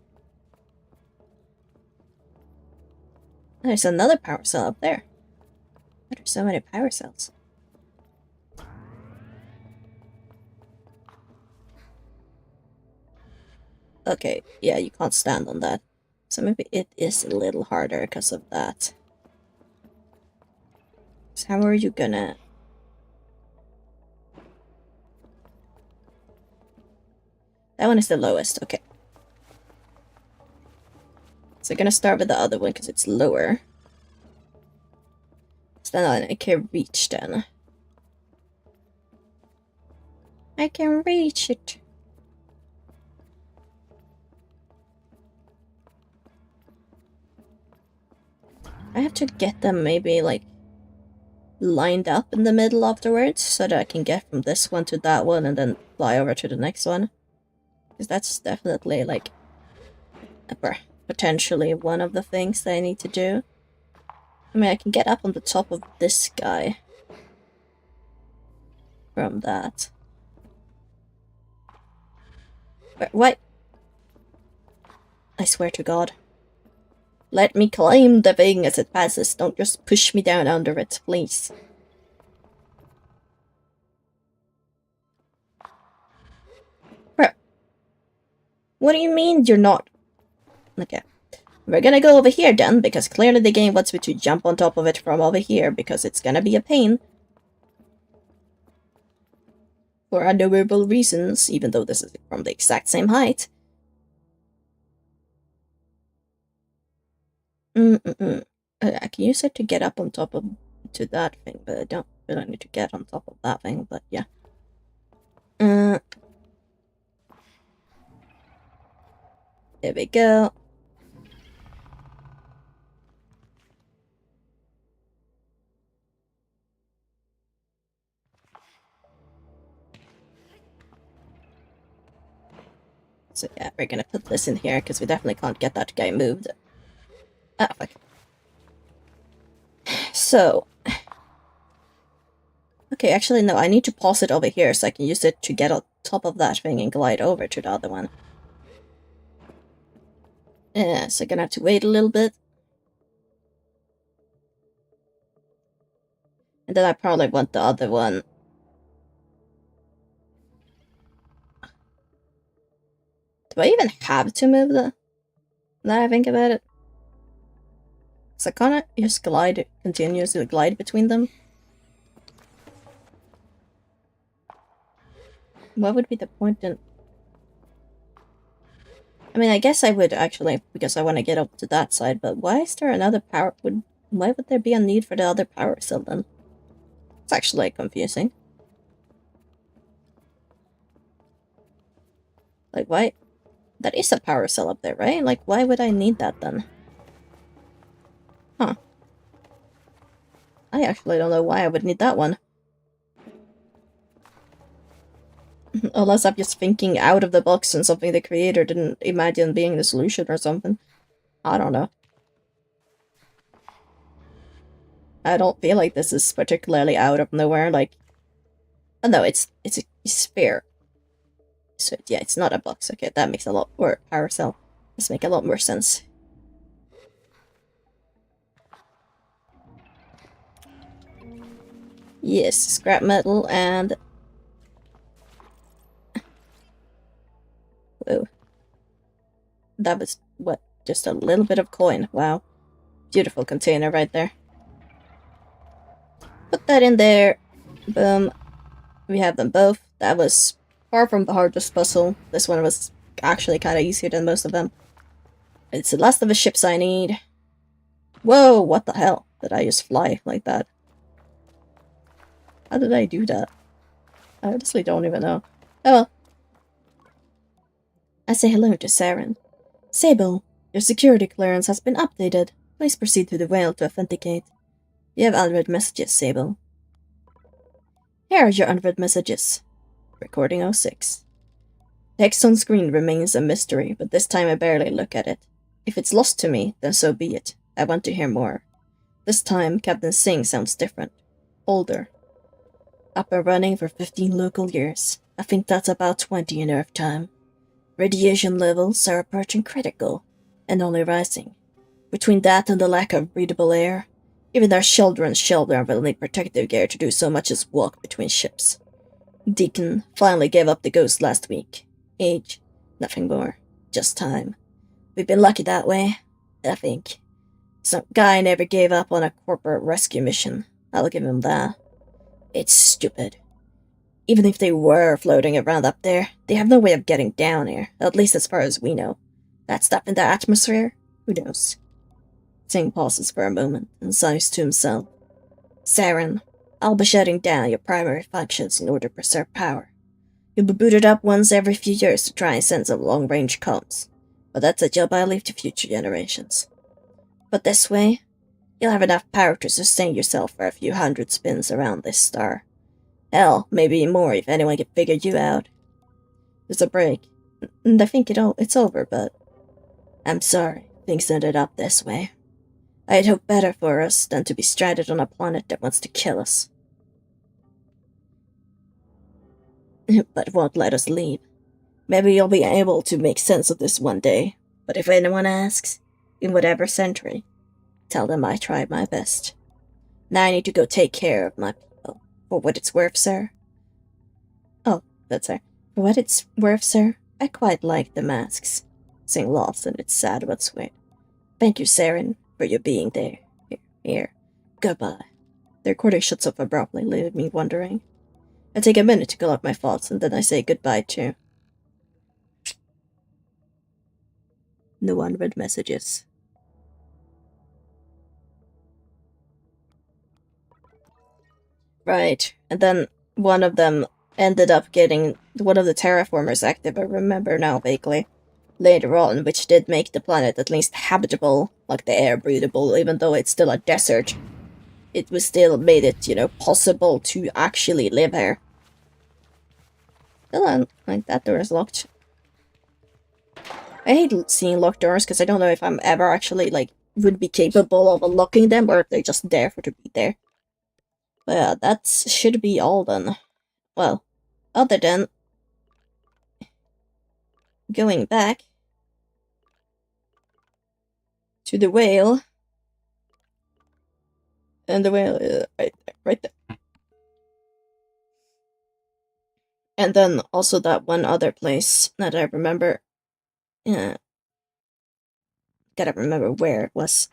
[SPEAKER 1] There's another power cell up there. Why are there so many power cells? Okay, yeah, you can't stand on that. So maybe it is a little harder because of that. So how are you gonna... That one is the lowest, okay. So I'm gonna start with the other one because it's lower. So then I can reach then. I can reach it. I have to get them maybe like lined up in the middle afterwards so that I can get from this one to that one and then fly over to the next one. Because that's definitely like potentially one of the things that I need to do. I mean, I can get up on the top of this guy. From that. What? I swear to God. Let me climb the thing as it passes. Don't just push me down under it, please. Bro. What do you mean you're not? Okay. We're gonna go over here then, because clearly the game wants me to jump on top of it from over here, because it's gonna be a pain. For unknowable reasons, even though this is from the exact same height. I can use it to get up on top of to that thing, but I don't really need to get on top of that thing, but yeah. There we go. So yeah, we're gonna put this in here, because we definitely can't get that guy moved. Ah, fuck. So... Okay, actually no, I need to pause it over here so I can use it to get on top of that thing and glide over to the other one. Yeah, so I'm gonna have to wait a little bit. And then I probably want the other one. Do I even have to move the... Now I think about it. So I can't just glide, continuously glide between them. What would be the point in... I mean, I guess I would actually, because I want to get up to that side, but why is there another power... Why would there be a need for the other power cell then? It's actually confusing. Like, why... That is a power cell up there, right? Like, why would I need that then? Huh. I actually don't know why I would need that one. Unless I'm just thinking out of the box and something the creator didn't imagine being the solution or something. I don't know. I don't feel like this is particularly out of nowhere, like... Oh no, it's a sphere. So yeah, it's not a box. Okay, that makes a lot... Or power cell. This makes a lot more sense. Yes, scrap metal and... Whoa. That was, what, just a little bit of coin. Wow. Beautiful container right there. Put that in there. Boom. We have them both. That was far from the hardest puzzle. This one was actually kind of easier than most of them. It's the last of the ships I need. Whoa, what the hell? Did I just fly like that? How did I do that? I honestly don't even know. Oh well. I say hello to Saren. Sable, your security clearance has been updated. Please proceed to the whale to authenticate. You have unread messages, Sable. Here are your unread messages. Recording 06. Text on screen remains a mystery, but this time I barely look at it. If it's lost to me, then so be it. I want to hear more. This time, Captain Singh sounds different. Older. Up and running for 15 local years. I think that's about 20 in Earth time. Radiation levels are approaching critical, and only rising. Between that and the lack of breathable air, even our children's children will need protective gear to do so much as walk between ships. Deacon finally gave up the ghost last week. Age, nothing more. Just time. We've been lucky that way, I think. Some guy never gave up on a corporate rescue mission. I'll give him that. It's stupid. Even if they were floating around up there, they have no way of getting down here, at least as far as we know. That stuff in the atmosphere? Who knows? Singh pauses for a moment and sighs to himself. Saren, I'll be shutting down your primary functions in order to preserve power. You'll be booted up once every few years to try and send some long-range comms, but that's a job I leave to future generations. But this way, you'll have enough power to sustain yourself for a few hundred spins around this star. Hell, maybe more if anyone can figure you out. There's a break, and I think it's over, but... I'm sorry, things ended up this way. I'd hope better for us than to be stranded on a planet that wants to kill us. But won't let us leave. Maybe you'll be able to make sense of this one day. But if anyone asks, in whatever century, tell them I tried my best. Now I need to go take care of my people. For what it's worth, sir. Oh, that's her. For what it's worth, sir, I quite like the masks. Sing lost and it's sad but sweet. Thank you, Saren, for your being there. Here. Goodbye. The recording shuts off abruptly, leaving me wondering. I take a minute to collect my thoughts, and then I say goodbye too. No unread messages. Right, and then one of them ended up getting one of the terraformers active, I remember now vaguely. Later on, which did make the planet at least habitable, like the air breathable, even though it's still a desert. It was still made it, possible to actually live here. Still on, like, that door is locked. I hate seeing locked doors, because I don't know if I'm ever actually, would be capable of unlocking them, or if they're just there for to be there. But yeah, that should be all then. Well, other than going back to the whale, and the whale is right there. And then also that one other place that I remember. Yeah. Gotta remember where it was.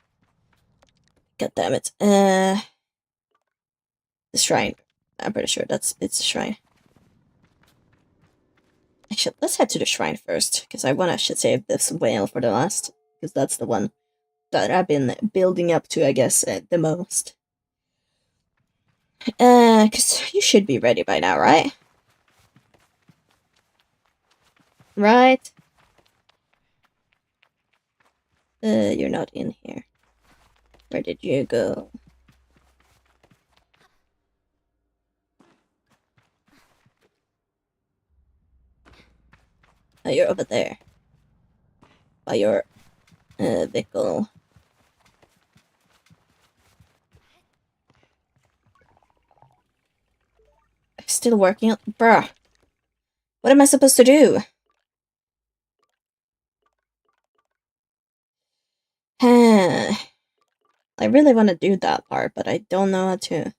[SPEAKER 1] God damn it. The shrine. I'm pretty sure it's a shrine. Actually, let's head to the shrine first, because I should save this whale for the last, because that's the one that I've been building up to, I guess, the most. Because you should be ready by now, right? Right? You're not in here. Where did you go? Oh, you're over there. By your, vehicle. Still working on- Bruh. What am I supposed to do? I really want to do that part, but I don't know how to.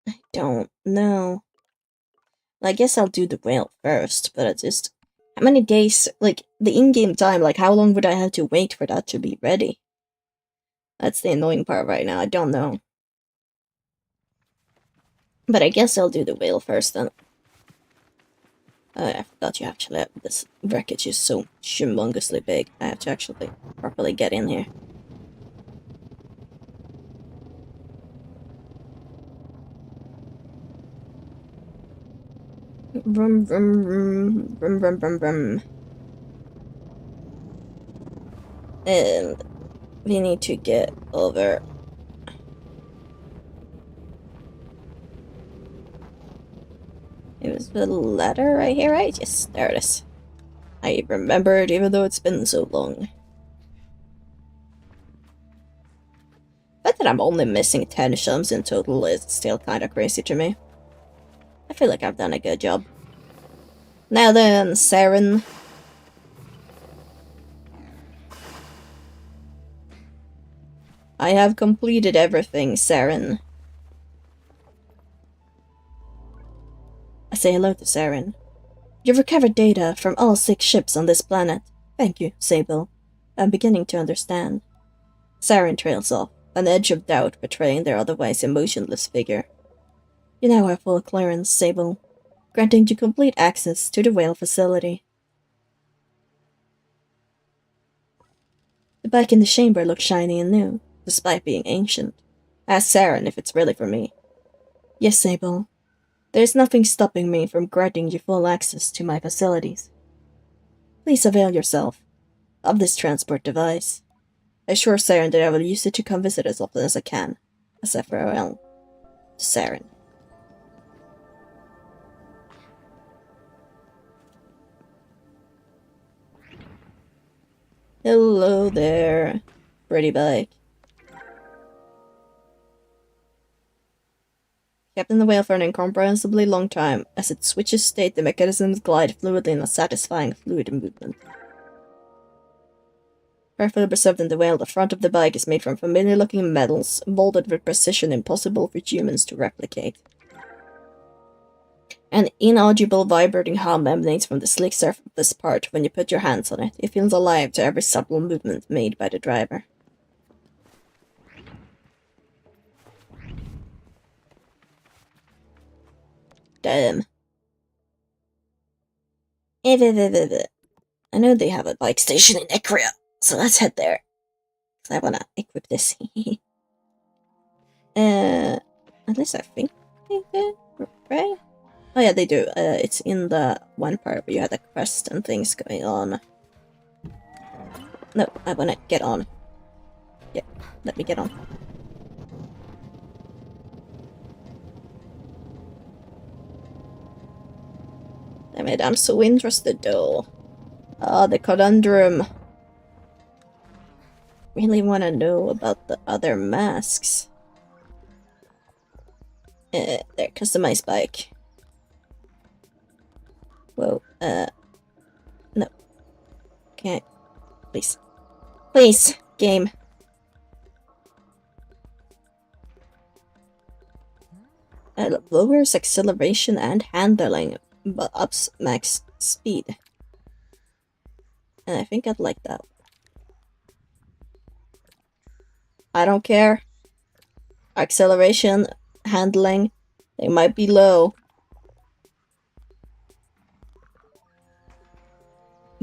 [SPEAKER 1] I don't know. I guess I'll do the whale first, but it's just... How many days, the in-game time, how long would I have to wait for that to be ready? That's the annoying part right now, I don't know. But I guess I'll do the whale first then. I forgot you actually have this wreckage is so humongously big. I have to actually properly get in here. Vroom, vroom, vroom, vroom, vroom, vroom, vroom. And we need to get over... It was the ladder right here, right? Yes, there it is. I remembered, even though it's been so long. The fact that I'm only missing 10 shums in total is still kinda crazy to me. I feel like I've done a good job. Now then, Saren. I have completed everything, Saren. I say hello to Saren. You've recovered data from all 6 ships on this planet. Thank you, Sable. I'm beginning to understand. Saren trails off, an edge of doubt betraying their otherwise emotionless figure. You now have full clearance, Sable, granting you complete access to the whale facility. The back in the chamber looks shiny and new, despite being ancient. Ask Saren if it's really for me. Yes, Sable. There is nothing stopping me from granting you full access to my facilities. Please avail yourself of this transport device. I assure Saren that I will use it to come visit as often as I can, as a farewell to Saren. Hello there, pretty bike. Kept in the whale for an incomprehensibly long time. As it switches state, the mechanisms glide fluidly in a satisfying fluid movement. Carefully preserved in the whale, the front of the bike is made from familiar-looking metals, molded with precision impossible for humans to replicate. An inaudible vibrating hum emanates from the sleek surface of this part. When you put your hands on it, it feels alive to every subtle movement made by the driver. Damn. I know they have a bike station in Ikria, so let's head there. Cause I wanna equip this. At least I think they did, right? Oh yeah, they do. It's in the one part where you had the quest and things going on. No, I wanna get on. Yeah, let me get on. Damn it, I'm so interested though. Ah, the conundrum. Really wanna know about the other masks. There, customized bike. Whoa, no. Can't. Please. Please, game. Lowers acceleration and handling, but ups max speed. And I think I'd like that. I don't care. Acceleration, handling, they might be low.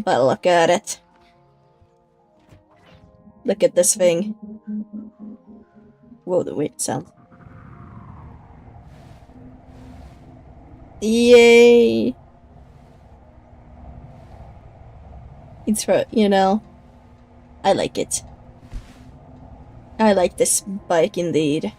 [SPEAKER 1] But look at it. Look at this thing. Whoa, the weird sound. Yay! It's for, you know, I like it. I like this bike indeed.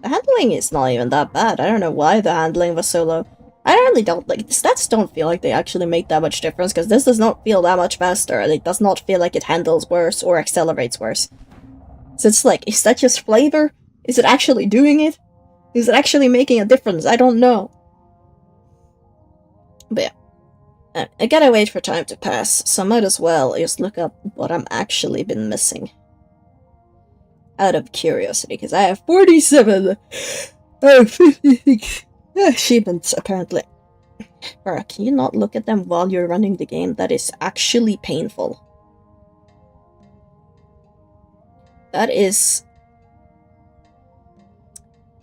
[SPEAKER 1] The handling is not even that bad. I don't know why the handling was so low. I really don't like the stats don't feel like they actually make that much difference because this does not feel that much faster and it does not feel like it handles worse or accelerates worse. So it's like, is that just flavor? Is it actually doing it? Is it actually making a difference? I don't know. But yeah. I gotta wait for time to pass, so I might as well just look up what I'm actually been missing. Out of curiosity, because I have 47 56 achievements, apparently. Bro, can you not look at them while you're running the game? That is actually painful. That is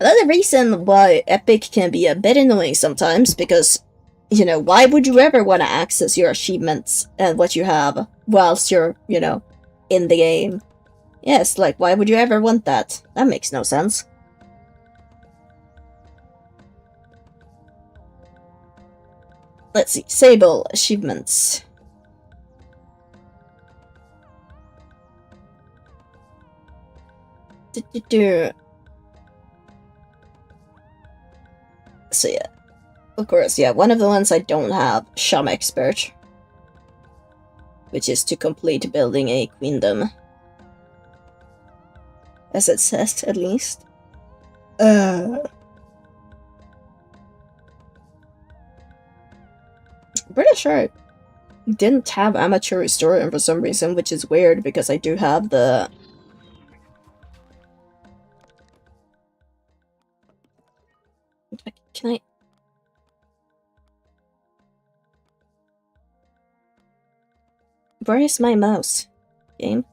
[SPEAKER 1] another reason why Epic can be a bit annoying sometimes, because, you know, why would you ever want to access your achievements and what you have whilst you're, you know, in the game? Yes, like, why would you ever want that? That makes no sense. Let's see. Sable achievements. So yeah. Of course, yeah, one of the ones I don't have, Sham Expert. Which is to complete building a queendom. As it says, at least. I'm pretty sure I didn't have amateur historian for some reason, which is weird because I do have the... Can I... Where is my mouse? Game?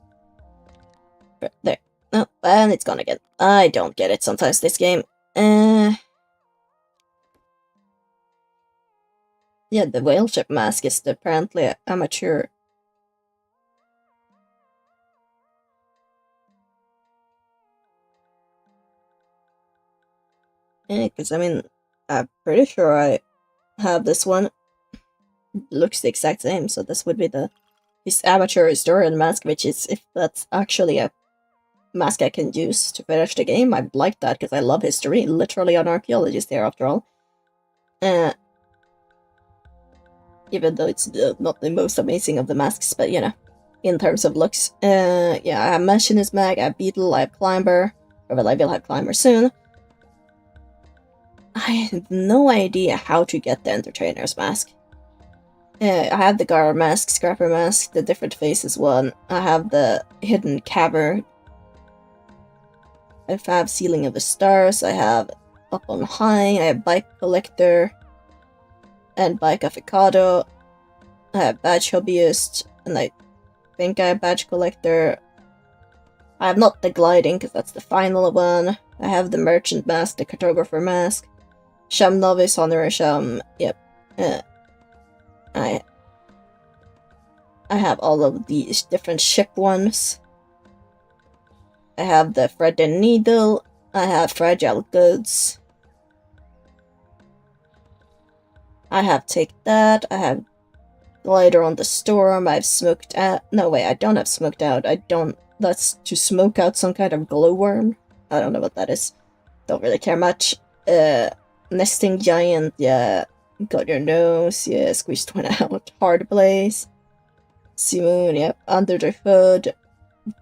[SPEAKER 1] There. Oh, and it's gone again. I don't get it sometimes, this game. Yeah, the whale ship mask is apparently amateur. Yeah, because I mean, I'm pretty sure I have this one. Looks the exact same, so this would be his amateur historian mask, which is, if that's actually a mask I can use to finish the game, I'd like that, because I love history, literally an archaeologist here after all. even though it's not the most amazing of the masks, but you know, in terms of looks. Yeah, I have Machinist Mag, I have Beetle, I have Climber, or well, I will have Climber soon. I have no idea how to get the Entertainer's mask. I have the Gar mask, Scrapper mask, the different faces one. I have the hidden cavern. I have Ceiling of the Stars. I have Up on High. I have Bike Collector and Bike Avocado. I have Badge Hobbyist, and I think I have Badge Collector. I have not the Gliding, because that's the final one. I have the Merchant mask, the Cartographer mask. Sham Novice, Honorer Sham. Yep. I have all of these different ship ones. I have the Thread and Needle. I have Fragile Goods. I have Take That. I have Glider on the Storm. I have Smoked Out. No, wait, I don't have Smoked Out. I don't. That's to smoke out some kind of glowworm. I don't know what that is. Don't really care much. Nesting Giant, yeah. Got Your Nose, yeah. Squeezed one out. Hard Blaze. Simoon, yep. Under the Hood.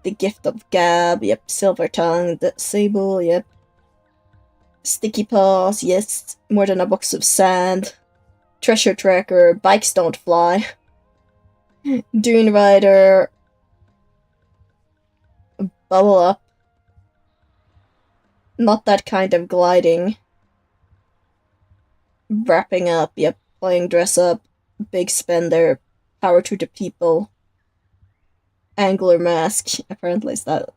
[SPEAKER 1] The Gift of Gab, yep. Silver Tongue. The Sable, yep. Sticky Paws, yes. More Than a Box of Sand. Treasure Tracker. Bikes Don't Fly. Dune Rider. Bubble Up. Not That Kind of Gliding. Wrapping Up, yep. Playing Dress Up. Big Spender. Power to the People. Angler Mask. Apparently it's that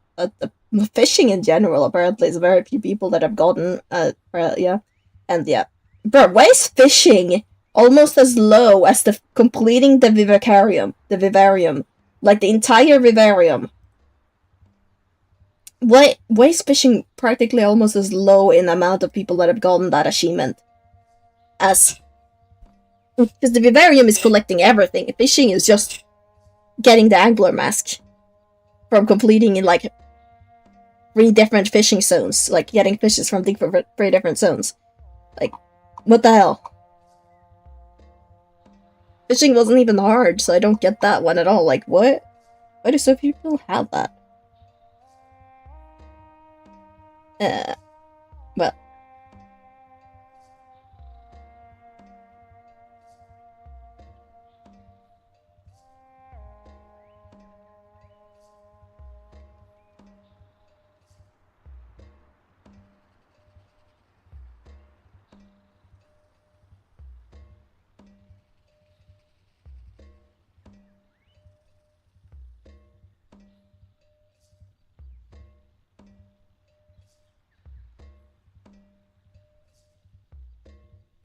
[SPEAKER 1] fishing in general, apparently is very few people that have gotten yeah. And yeah. Bro, why is fishing almost as low as the completing the vivarium? Like the entire vivarium. Why is fishing practically almost as low in the amount of people that have gotten that achievement? As because the vivarium is collecting everything. Fishing is just getting the angler mask from completing in like 3 different fishing zones, like getting fishes from 3 different zones. Like, what the hell? Fishing wasn't even hard, so I don't get that one at all. Like, what? Why do so few people have that? Well.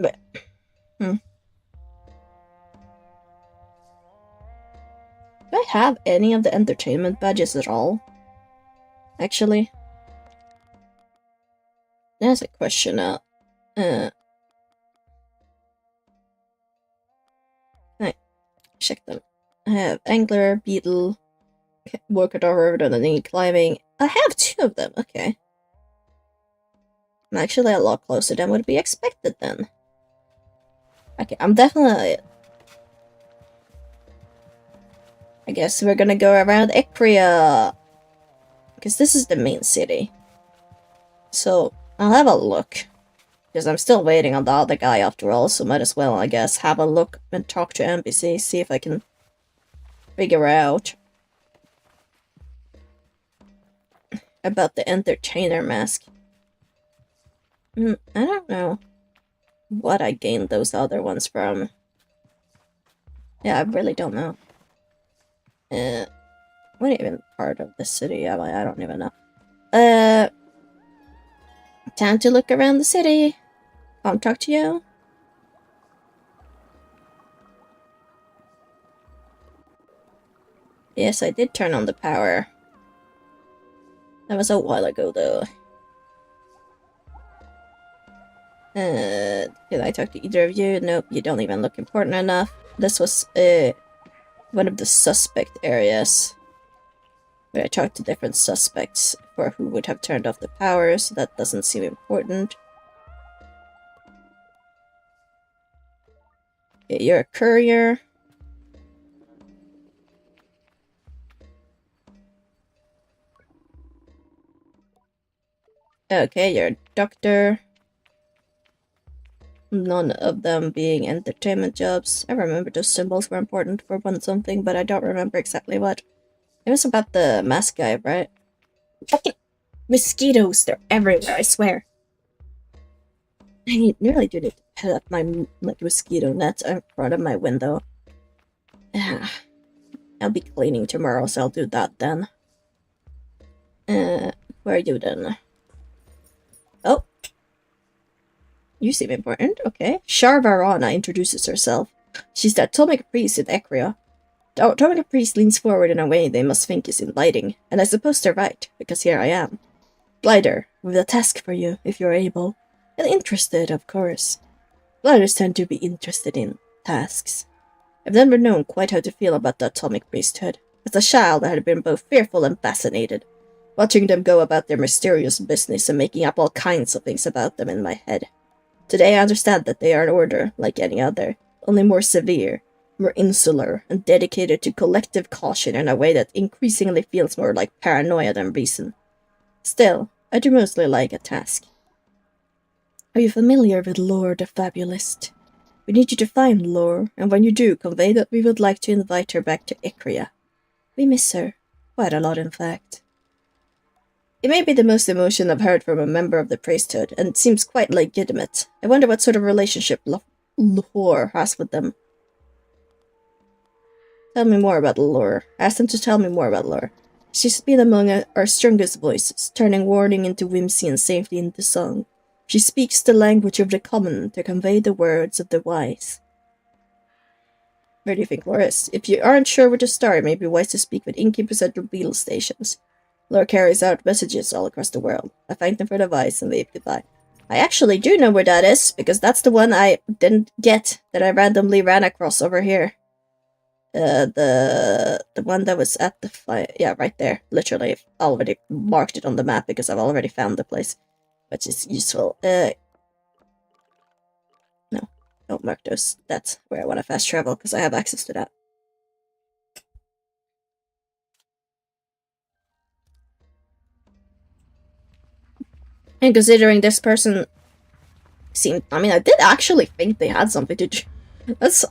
[SPEAKER 1] But, Do I have any of the entertainment badges at all? Actually? There's a question now. Right. Check them. I have Angler, Beetle, Worker Door, don't need climbing. I have 2 of them, okay. I'm actually a lot closer than would be expected then. Okay, I'm definitely... I guess we're gonna go around Ecria. Because this is the main city. So, I'll have a look. Because I'm still waiting on the other guy after all, so might as well, I guess, have a look and talk to NPC, see if I can figure out about the entertainer mask. I don't know what I gained those other ones from. Yeah, I really don't know. What even part of the city am I? I don't even know. Time to look around the city. I'll talk to you. Yes, I did turn on the power. That was a while ago, though. Did I talk to either of you? Nope, you don't even look important enough. This was, one of the suspect areas. Where I talked to different suspects for who would have turned off the power, so that doesn't seem important. Okay, you're a courier. Okay, you're a doctor. None of them being entertainment jobs. I remember those symbols were important for one something, but I don't remember exactly what. It was about the mask guy, right? Fucking mosquitoes, they're everywhere, I swear. I nearly do need to put up my mosquito nets in front of my window. I'll be cleaning tomorrow, so I'll do that then. Where are you then? Oh. You seem important, okay. Sharvarana introduces herself. She's the atomic priest in Ekria. The atomic priest leans forward in a way they must think is inviting, and I suppose they're right, because here I am. Glider, with a task for you, if you're able. And interested, of course. Gliders tend to be interested in tasks. I've never known quite how to feel about the atomic priesthood. As a child, I had been both fearful and fascinated, watching them go about their mysterious business and making up all kinds of things about them in my head. Today I understand that they are an order, like any other, only more severe, more insular, and dedicated to collective caution in a way that increasingly feels more like paranoia than reason. Still, I do mostly like a task. Are you familiar with Lore the Fabulist? We need you to find Lore, and when you do, convey that we would like to invite her back to Ikria. We miss her. Quite a lot, in fact. It may be the most emotion I've heard from a member of the priesthood, and it seems quite legitimate. I wonder what sort of relationship Lore has with them. Tell me more about Lore. Ask them to tell me more about Lore. She's been among our strongest voices, turning warning into whimsy and safety into song. She speaks the language of the common to convey the words of the wise. Where do you think Lore is? If you aren't sure where to start, it may be wise to speak with innkeepers at the beetle stations. Lore carries out messages all across the world. I thank them for the advice and wave goodbye. I actually do know where that is, because that's the one I didn't get, that I randomly ran across over here. The one that was at the fight. Yeah, right there. Literally, I've already marked it on the map because I've already found the place, which is useful. No, don't mark those. That's where I want to fast travel because I have access to that. And considering this person seemed, I mean, I did actually think they had something to do. That's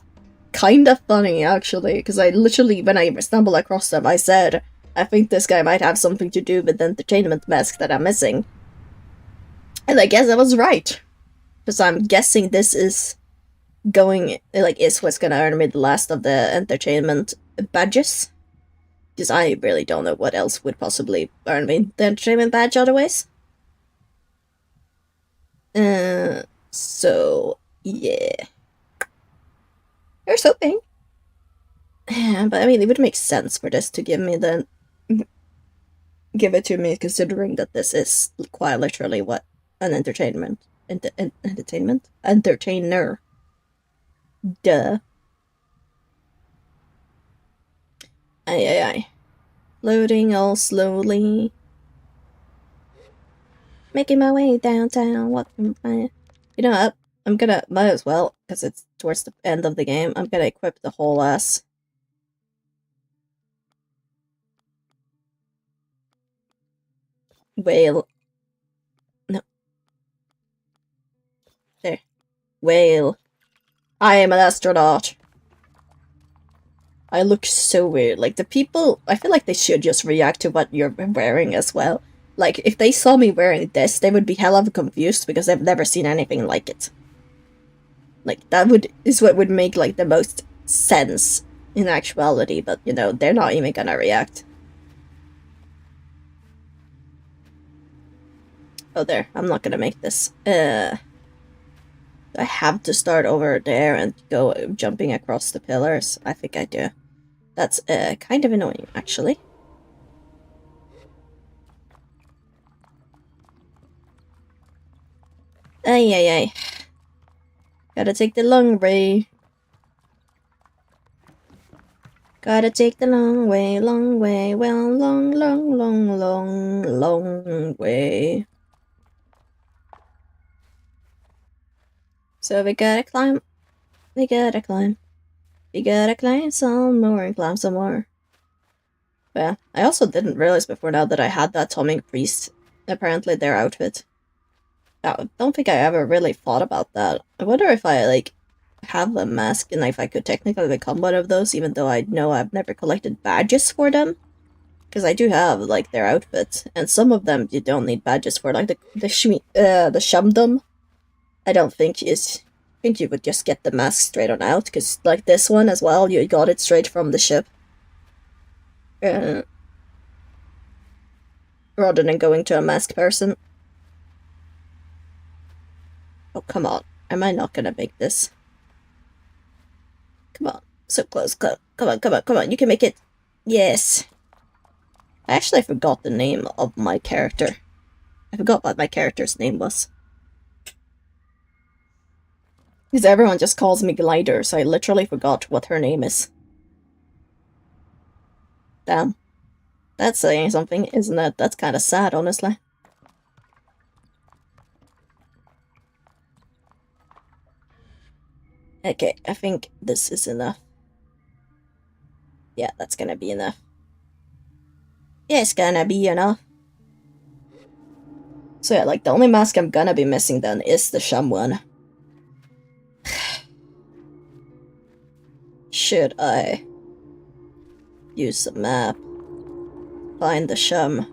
[SPEAKER 1] kind of funny, actually, because I literally, when I stumbled across them, I said, I think this guy might have something to do with the entertainment mask that I'm missing. And I guess I was right. Because I'm guessing this is going, like, is what's gonna earn me the last of the entertainment badges. Because I really don't know what else would possibly earn me the entertainment badge otherwise. So, yeah. Here's hoping. But I mean, it would make sense for this to give me the... give it to me, considering that this is quite literally what an entertainment... entertainment? Entertainer. Duh. Aye. Loading all slowly. Making my way downtown, walking by. You know what? I'm gonna, might as well, because it's towards the end of the game, I'm gonna equip the whole ass. Whale. No. There. Whale. I am an astronaut. I look so weird. Like, the people, I feel like they should just react to what you're wearing as well. Like, if they saw me wearing this, they would be hella confused because they've never seen anything like it. Like, that is what would make, like, the most sense in actuality, but, you know, they're not even gonna react. Oh, there. I'm not gonna make this. I have to start over there and go jumping across the pillars. I think I do. That's, kind of annoying, actually. Ay. Gotta take the long way. Gotta take the long way, well, long way. So we gotta climb We gotta climb. We gotta climb some more and climb some more. But yeah, I also didn't realize before now that I had that Toming Priest. Apparently their outfit. I don't think I ever really thought about that. I wonder if I, like, have a mask and if I could technically become one of those, even though I know I've never collected badges for them. Because I do have, like, their outfits, and some of them you don't need badges for, like the Shamdom. I don't think is. I think you would just get the mask straight on out, because, like, this one as well, you got it straight from the ship. Rather than going to a mask person. Oh, come on. Am I not gonna make this? Come on. So close. Come on, come on, come on. You can make it. Yes. I actually forgot the name of my character. I forgot what my character's name was. Because everyone just calls me Glider, so I literally forgot what her name is. Damn. That's saying something, isn't it? That's kind of sad, honestly. Okay, I think this is enough. Yeah, that's gonna be enough. It's gonna be enough. So yeah, like, the only mask I'm gonna be missing then is the Shum one. Should I use the map? Find the Shum.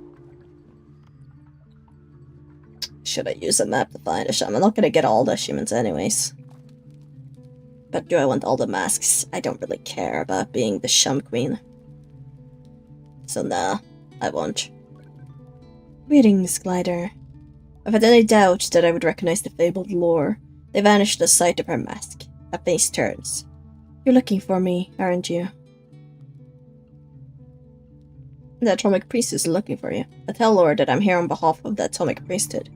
[SPEAKER 1] Should I use a map to find a Shum? I'm not gonna get all the achievements anyways. But do I want all the masks? I don't really care about being the Shum Queen. So nah, I won't. Greetings, Glider. If I had any doubt that I would recognize the fabled lore, they vanished the sight of her mask. A face turns. You're looking for me, aren't you? The Atomic Priestess is looking for you. I tell Lord that I'm here on behalf of the Atomic Priesthood.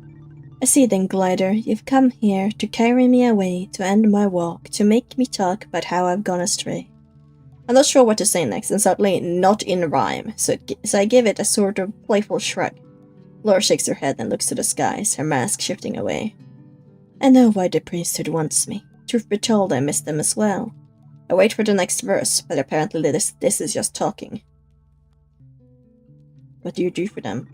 [SPEAKER 1] I see then, Glider. You've come here to carry me away, to end my walk, to make me talk about how I've gone astray. I'm not sure what to say next, and certainly not in rhyme, so I give it a sort of playful shrug. Laura shakes her head and looks to the skies, her mask shifting away. I know why the priesthood wants me. Truth be told, I miss them as well. I wait for the next verse, but apparently this is just talking. What do you do for them?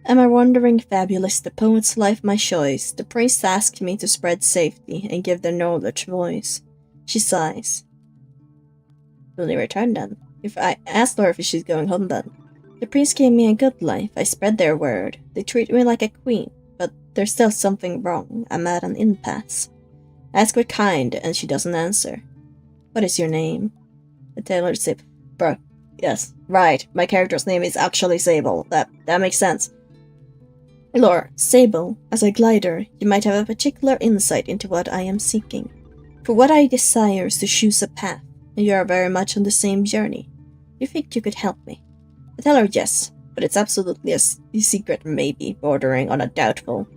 [SPEAKER 1] Am I wandering fabulous, the poet's life my choice? The priest asked me to spread safety and give their knowledge voice. She sighs. Will you return then? If I asked her if she's going home then. The priest gave me a good life, I spread their word. They treat me like a queen, but there's still something wrong. I'm at an impasse. I ask her kind, and she doesn't answer. What is your name? The tailor said, Bro, yes, right, my character's name is actually Sable. That makes sense. Lore, Sable, as a glider, you might have a particular insight into what I am seeking. For what I desire is to choose a path, and you are very much on the same journey. You think you could help me? I tell her yes, but it's absolutely a secret maybe, bordering on a doubtful.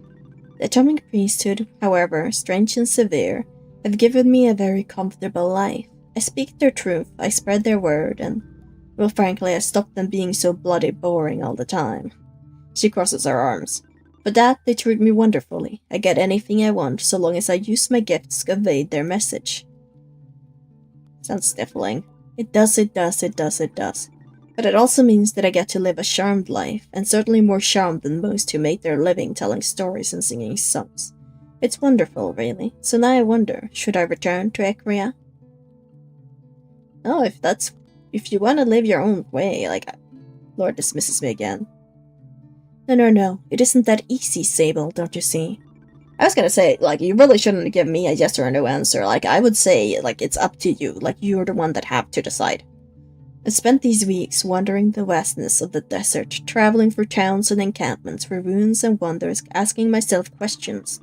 [SPEAKER 1] The Atomic Priesthood, however strange and severe, have given me a very comfortable life. I speak their truth, I spread their word, and, well, frankly, I stopped them being so bloody boring all the time. She crosses her arms. For that, they treat me wonderfully. I get anything I want, so long as I use my gifts to convey their message. Sounds stifling. It does. But it also means that I get to live a charmed life, and certainly more charmed than most who make their living telling stories and singing songs. It's wonderful, really. So now I wonder, should I return to Ekria? Oh, if you want to live your own way, Lord dismisses me again. No, it isn't that easy, Sable, don't you see? I was gonna say, you really shouldn't give me a yes or a no answer. I would say, it's up to you. You're the one that have to decide. I spent these weeks wandering the vastness of the desert, traveling through towns and encampments, through ruins and wonders, asking myself questions.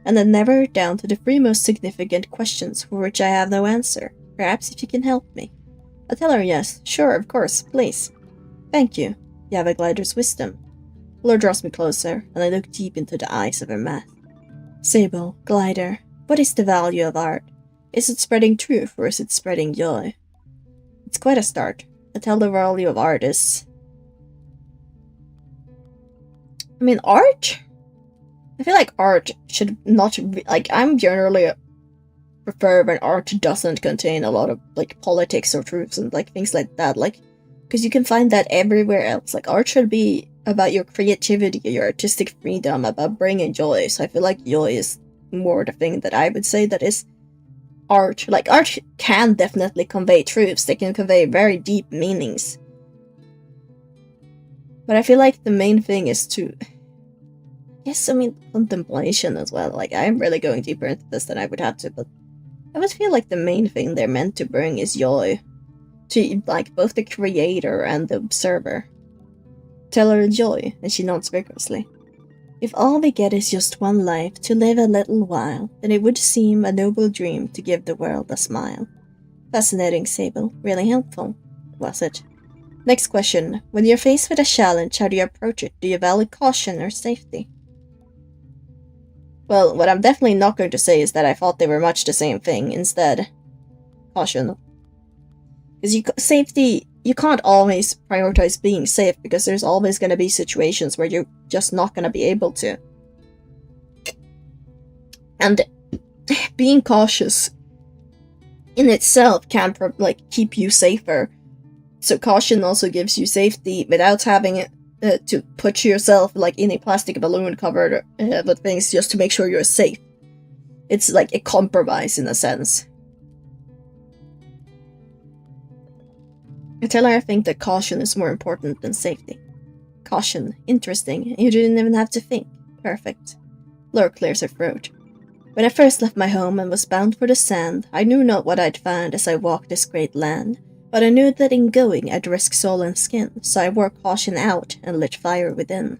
[SPEAKER 1] And then never down to the three most significant questions for which I have no answer. Perhaps if you can help me. I tell her yes. Sure, of course, please. Thank you. You have a glider's wisdom. Lord draws me closer, and I look deep into the eyes of her mouth. Sable, glider, what is the value of art? Is it spreading truth, or is it spreading joy? It's quite a start. I tell the value of art is... art? I feel like art should not be... I'm generally prefer when art doesn't contain a lot of like politics or truths and like things like that, like because you can find that everywhere else. Like art should be about your creativity, your artistic freedom, about bringing joy. So I feel like joy is more the thing that I would say that is art. Like art can definitely convey truths. They can convey very deep meanings. But I feel like the main thing is to, yes, I mean contemplation as well. Like I'm really going deeper into this than I would have to, but I would feel like the main thing they're meant to bring is joy to like both the creator and the observer. Tell her joy, and she nods vigorously. If all we get is just one life to live a little while, then it would seem a noble dream to give the world a smile. Fascinating, Sable. Really helpful. Was it? Next question. When you're faced with a challenge, how do you approach it? Do you value caution or safety? Well, what I'm definitely not going to say is that I thought they were much the same thing. Instead, caution. Because safety, you can't always prioritize being safe because there's always going to be situations where you're just not going to be able to. And being cautious in itself can keep you safer. So caution also gives you safety without having to put yourself like in a plastic balloon covered with things just to make sure you're safe. It's like a compromise in a sense. I tell her I think that caution is more important than safety. Caution, interesting, you didn't even have to think. Perfect. Laura clears her throat. When I first left my home and was bound for the sand, I knew not what I'd find as I walked this great land, but I knew that in going I'd risk soul and skin, so I wore caution out and lit fire within.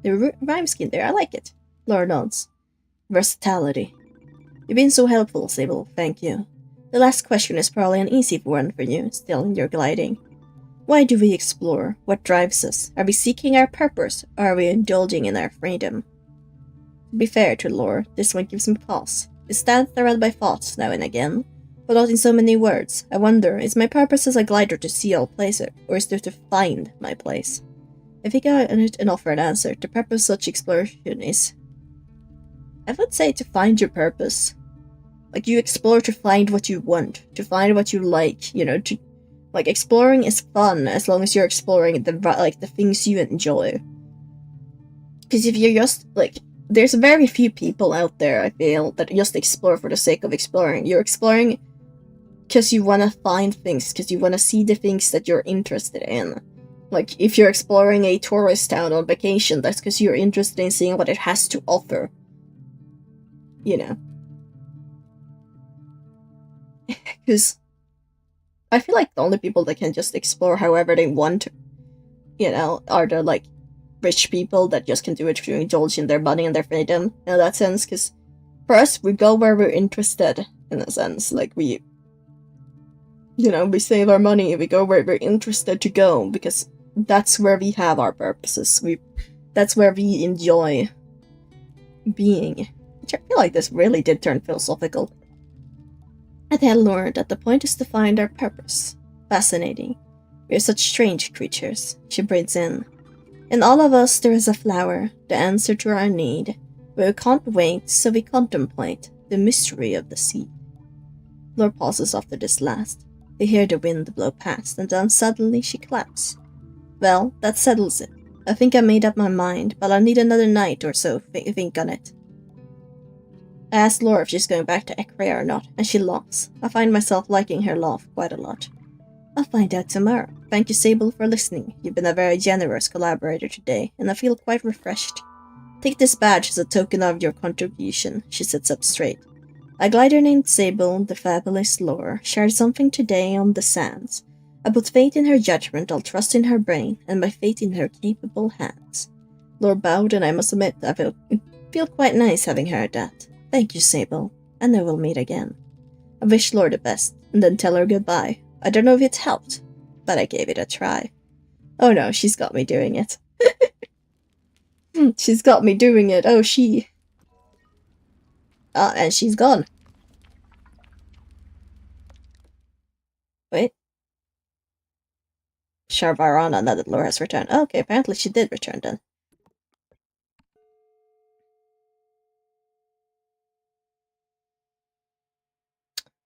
[SPEAKER 1] The rhyme scheme there, I like it. Laura nods. Versatility. You've been so helpful, Sable, thank you. The last question is probably an easy one for you, still in your gliding. Why do we explore? What drives us? Are we seeking our purpose, or are we indulging in our freedom? To be fair to Laura, this one gives me pause. It stands surrounded by thoughts now and again, but not in so many words. I wonder, is my purpose as a glider to see all places, or is there to find my place? I think I and offer an answer. The purpose of such exploration is, I would say, to find your purpose. Like, you explore to find what you want, to find what you like, to... Like, exploring is fun as long as you're exploring the things you enjoy. Because if you're just, there's very few people out there, I feel, that just explore for the sake of exploring. You're exploring because you want to find things, because you want to see the things that you're interested in. Like, if you're exploring a tourist town on vacation, that's because you're interested in seeing what it has to offer. Because I feel like the only people that can just explore however they want, are the, rich people that just can do it to indulge in their money and their freedom, in that sense, because for us, we go where we're interested, in a sense. Like, we save our money, we go where we're interested to go, because that's where we have our purposes. That's where we enjoy being. Which I feel like this really did turn philosophical. I tell Laura that the point is to find our purpose. Fascinating. We are such strange creatures, she breathes in. In all of us there is a flower, the answer to our need. But we can't wait, so we contemplate the mystery of the sea. Laura pauses after this last. They hear the wind blow past, and then suddenly she claps. Well, that settles it. I think I made up my mind, but I'll need another night or so to think on it. I ask Laura if she's going back to Ekrea or not, and she laughs. I find myself liking her laugh quite a lot. I'll find out tomorrow. Thank you, Sable, for listening. You've been a very generous collaborator today, and I feel quite refreshed. Take this badge as a token of your contribution. She sits up straight. A glider named Sable, the fabulous Laura, shared something today on the sands. I put faith in her judgment, I'll trust in her brain, and my faith in her capable hands. Laura bowed, and I must admit, I feel quite nice having heard that. Thank you, Sable. I know we'll meet again. I wish Laura the best, and then tell her goodbye. I don't know if it helped, but I gave it a try. Oh no, she's got me doing it. She's got me doing it. Oh, she... and she's gone. Wait. Sharvarana, now that Laura has returned. Oh, okay, apparently she did return then.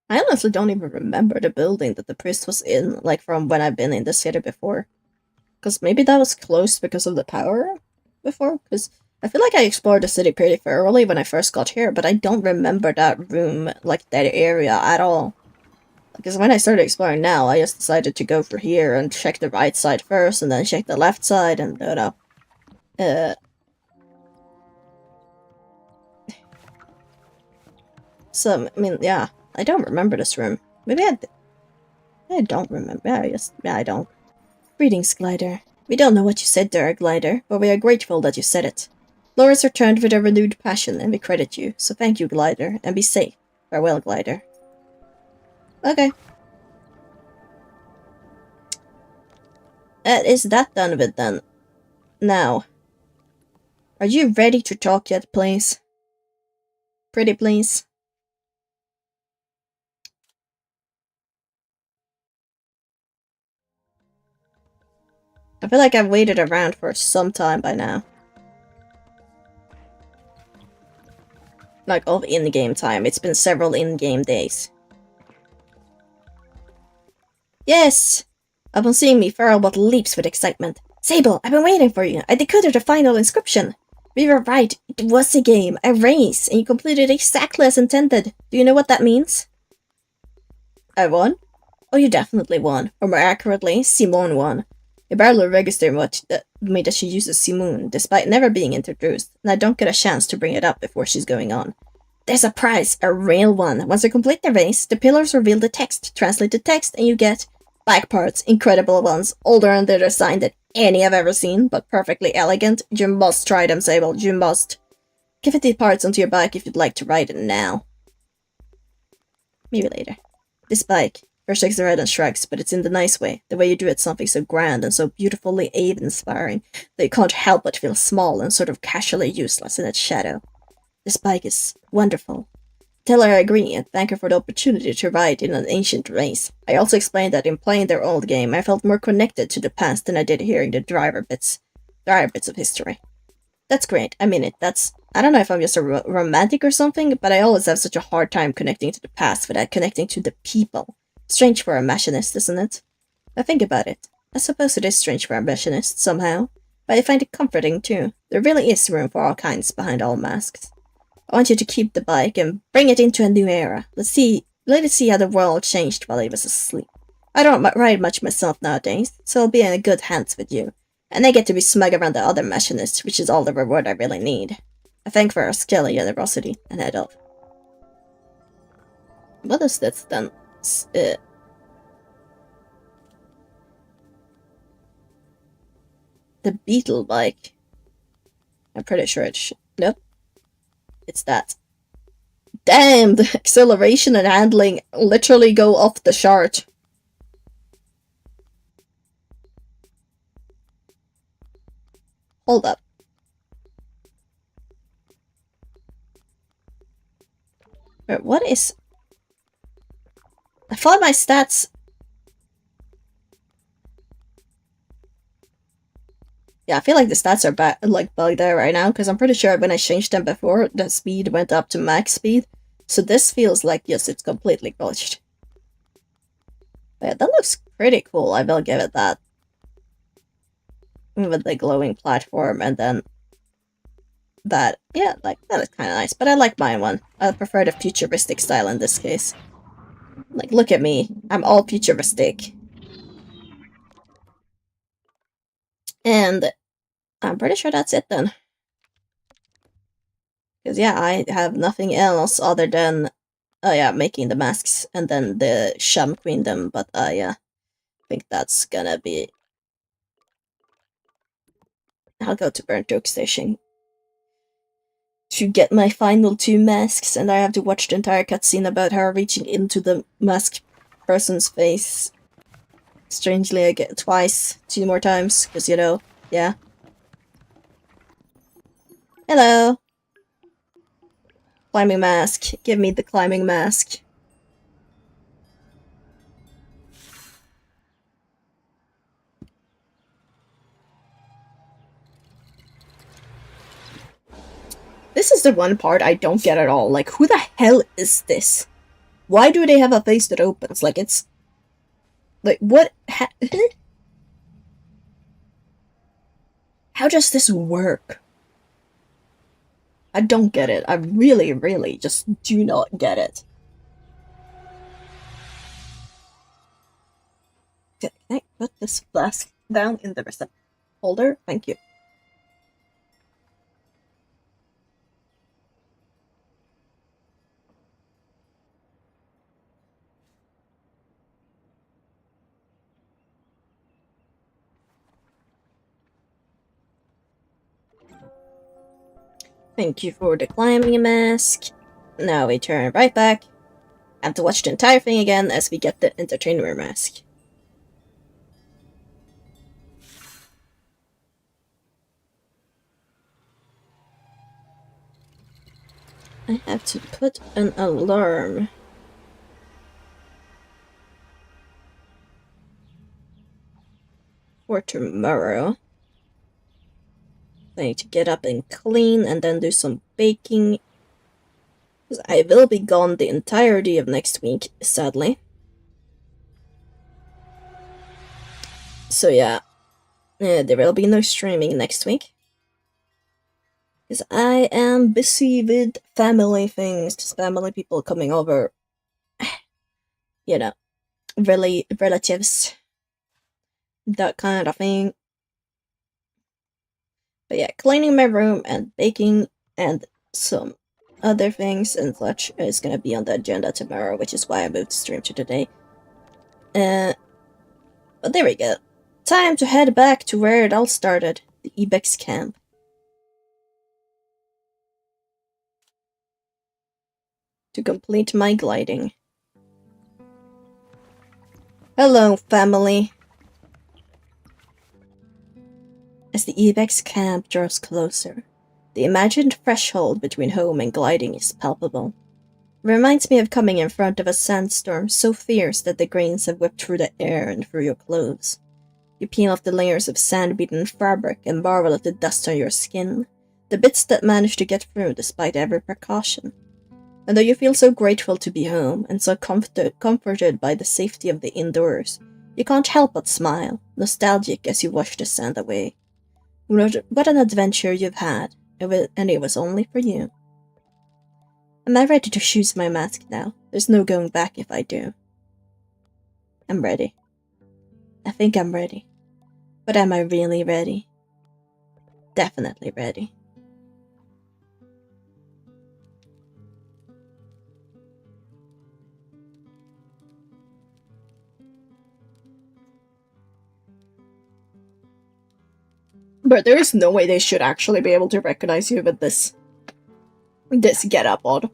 [SPEAKER 1] I honestly don't even remember the building that the priest was in, like from when I've been in the city before. Because maybe that was closed because of the power before? Because I feel like I explored the city pretty thoroughly when I first got here, but I don't remember that room, like that area at all. Because when I started exploring now, I just decided to go for here and check the right side first, and then check the left side, and you know. Uh, so, I mean, yeah, I don't remember this room. Maybe I don't remember. Yeah, I don't. Greetings, Glider. We don't know what you said there, Glider, but we are grateful that you said it. Loris returned with a renewed passion, and we credit you, so thank you, Glider, and be safe. Farewell, Glider. Okay. Is that done with then? Now, are you ready to talk yet, please? Pretty please? I feel like I've waited around for some time by now. Like, of in-game time. It's been several in-game days. Yes! Upon seeing me, Farrellbot leaps with excitement. Sable, I've been waiting for you. I decoded the final inscription. We were right. It was a game, a race, and you completed exactly as intended. Do you know what that means? I won? Oh, you definitely won. Or more accurately, Simone won. It barely registered me that she uses Simone, despite never being introduced, and I don't get a chance to bring it up before she's going on. There's a prize, a real one. Once you complete the race, the pillars reveal the text. Translate the text, and you get bike parts, incredible ones, older and better design than any I've ever seen, but perfectly elegant. You must try them, Sable. You must. Give it the parts onto your bike if you'd like to ride it now. Maybe later. This bike. First shakes her head and shrugs, but it's in the nice way. The way you do it, something so grand and so beautifully awe-inspiring that you can't help but feel small and sort of casually useless in its shadow. This bike is wonderful. Tell her I agree and thank her for the opportunity to ride in an ancient race. I also explained that in playing their old game, I felt more connected to the past than I did hearing the drier bits of history. That's great. I mean it. I don't know if I'm just a romantic or something, but I always have such a hard time connecting to the past without connecting to the people. Strange for a machinist, isn't it? I think about it. I suppose it is strange for a machinist, somehow. But I find it comforting, too. There really is room for all kinds behind all masks. I want you to keep the bike and bring it into a new era. Let it see how the world changed while he was asleep. I don't ride much myself nowadays, so I'll be in good hands with you. And I get to be smug around the other machinists, which is all the reward I really need. I thank for her skill and generosity, and head off. What is this then? The beetle bike. I'm pretty sure it's nope. It's that. Damn, the acceleration and handling literally go off the chart. Hold up. Wait, what is... I thought my stats... Yeah, I feel like the stats are bugged out right now, because I'm pretty sure when I changed them before, the speed went up to max speed. So this feels like, yes, it's completely glitched. But yeah, that looks pretty cool, I will give it that. With the glowing platform, and then... that, yeah, like, that is kind of nice. But I like my one. I prefer the futuristic style in this case. Like, look at me. I'm all futuristic. And I'm pretty sure that's it then. Because, yeah, I have nothing else other than, yeah, making the masks and then the Sham Queendom. But, yeah, I think that's gonna be... I'll go to Burnt Oak Station to get my final 2 masks, and I have to watch the entire cutscene about her reaching into the masked person's face. Strangely, I get it twice, 2 more times, because, you know, yeah. Hello! Climbing mask. Give me the climbing mask. This is the one part I don't get at all. Like, who the hell is this? Why do they have a face that opens? Like, it's... Like, what? How does this work? I don't get it. I really, really just do not get it. Can I put this flask down in the receipt holder? Thank you. Thank you for the climbing mask. Now we turn right back. Have to watch the entire thing again as we get the entertainer mask. I have to put an alarm. For tomorrow. I need to get up and clean and then do some baking. Because I will be gone the entirety of next week, sadly. So yeah, there will be no streaming next week. Because I am busy with family things, just family people coming over. You know, really relatives. That kind of thing. But yeah, cleaning my room and baking and some other things and such is gonna be on the agenda tomorrow, which is why I moved the stream to today. But there we go. Time to head back to where it all started, the Ibex camp. To complete my gliding. Hello, family. As the Ibex camp draws closer, the imagined threshold between home and gliding is palpable. It reminds me of coming in front of a sandstorm so fierce that the grains have whipped through the air and through your clothes. You peel off the layers of sand-beaten fabric and marvel at the dust on your skin, the bits that manage to get through despite every precaution. And though you feel so grateful to be home and so comforted by the safety of the indoors, you can't help but smile, nostalgic as you wash the sand away. What an adventure you've had, and it was only for you. Am I ready to choose my mask now? There's no going back if I do. I'm ready. I think I'm ready. But am I really ready? Definitely ready. But there is no way they should actually be able to recognize you with this get-up on.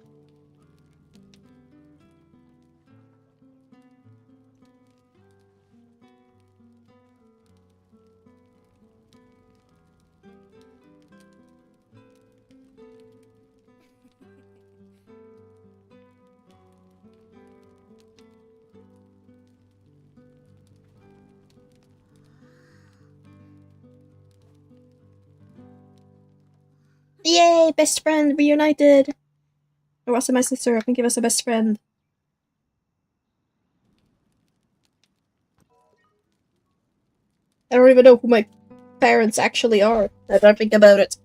[SPEAKER 1] Yay, best friend reunited! Or was it my sister? I think it was a best friend. I don't even know who my parents actually are. I don't think about it.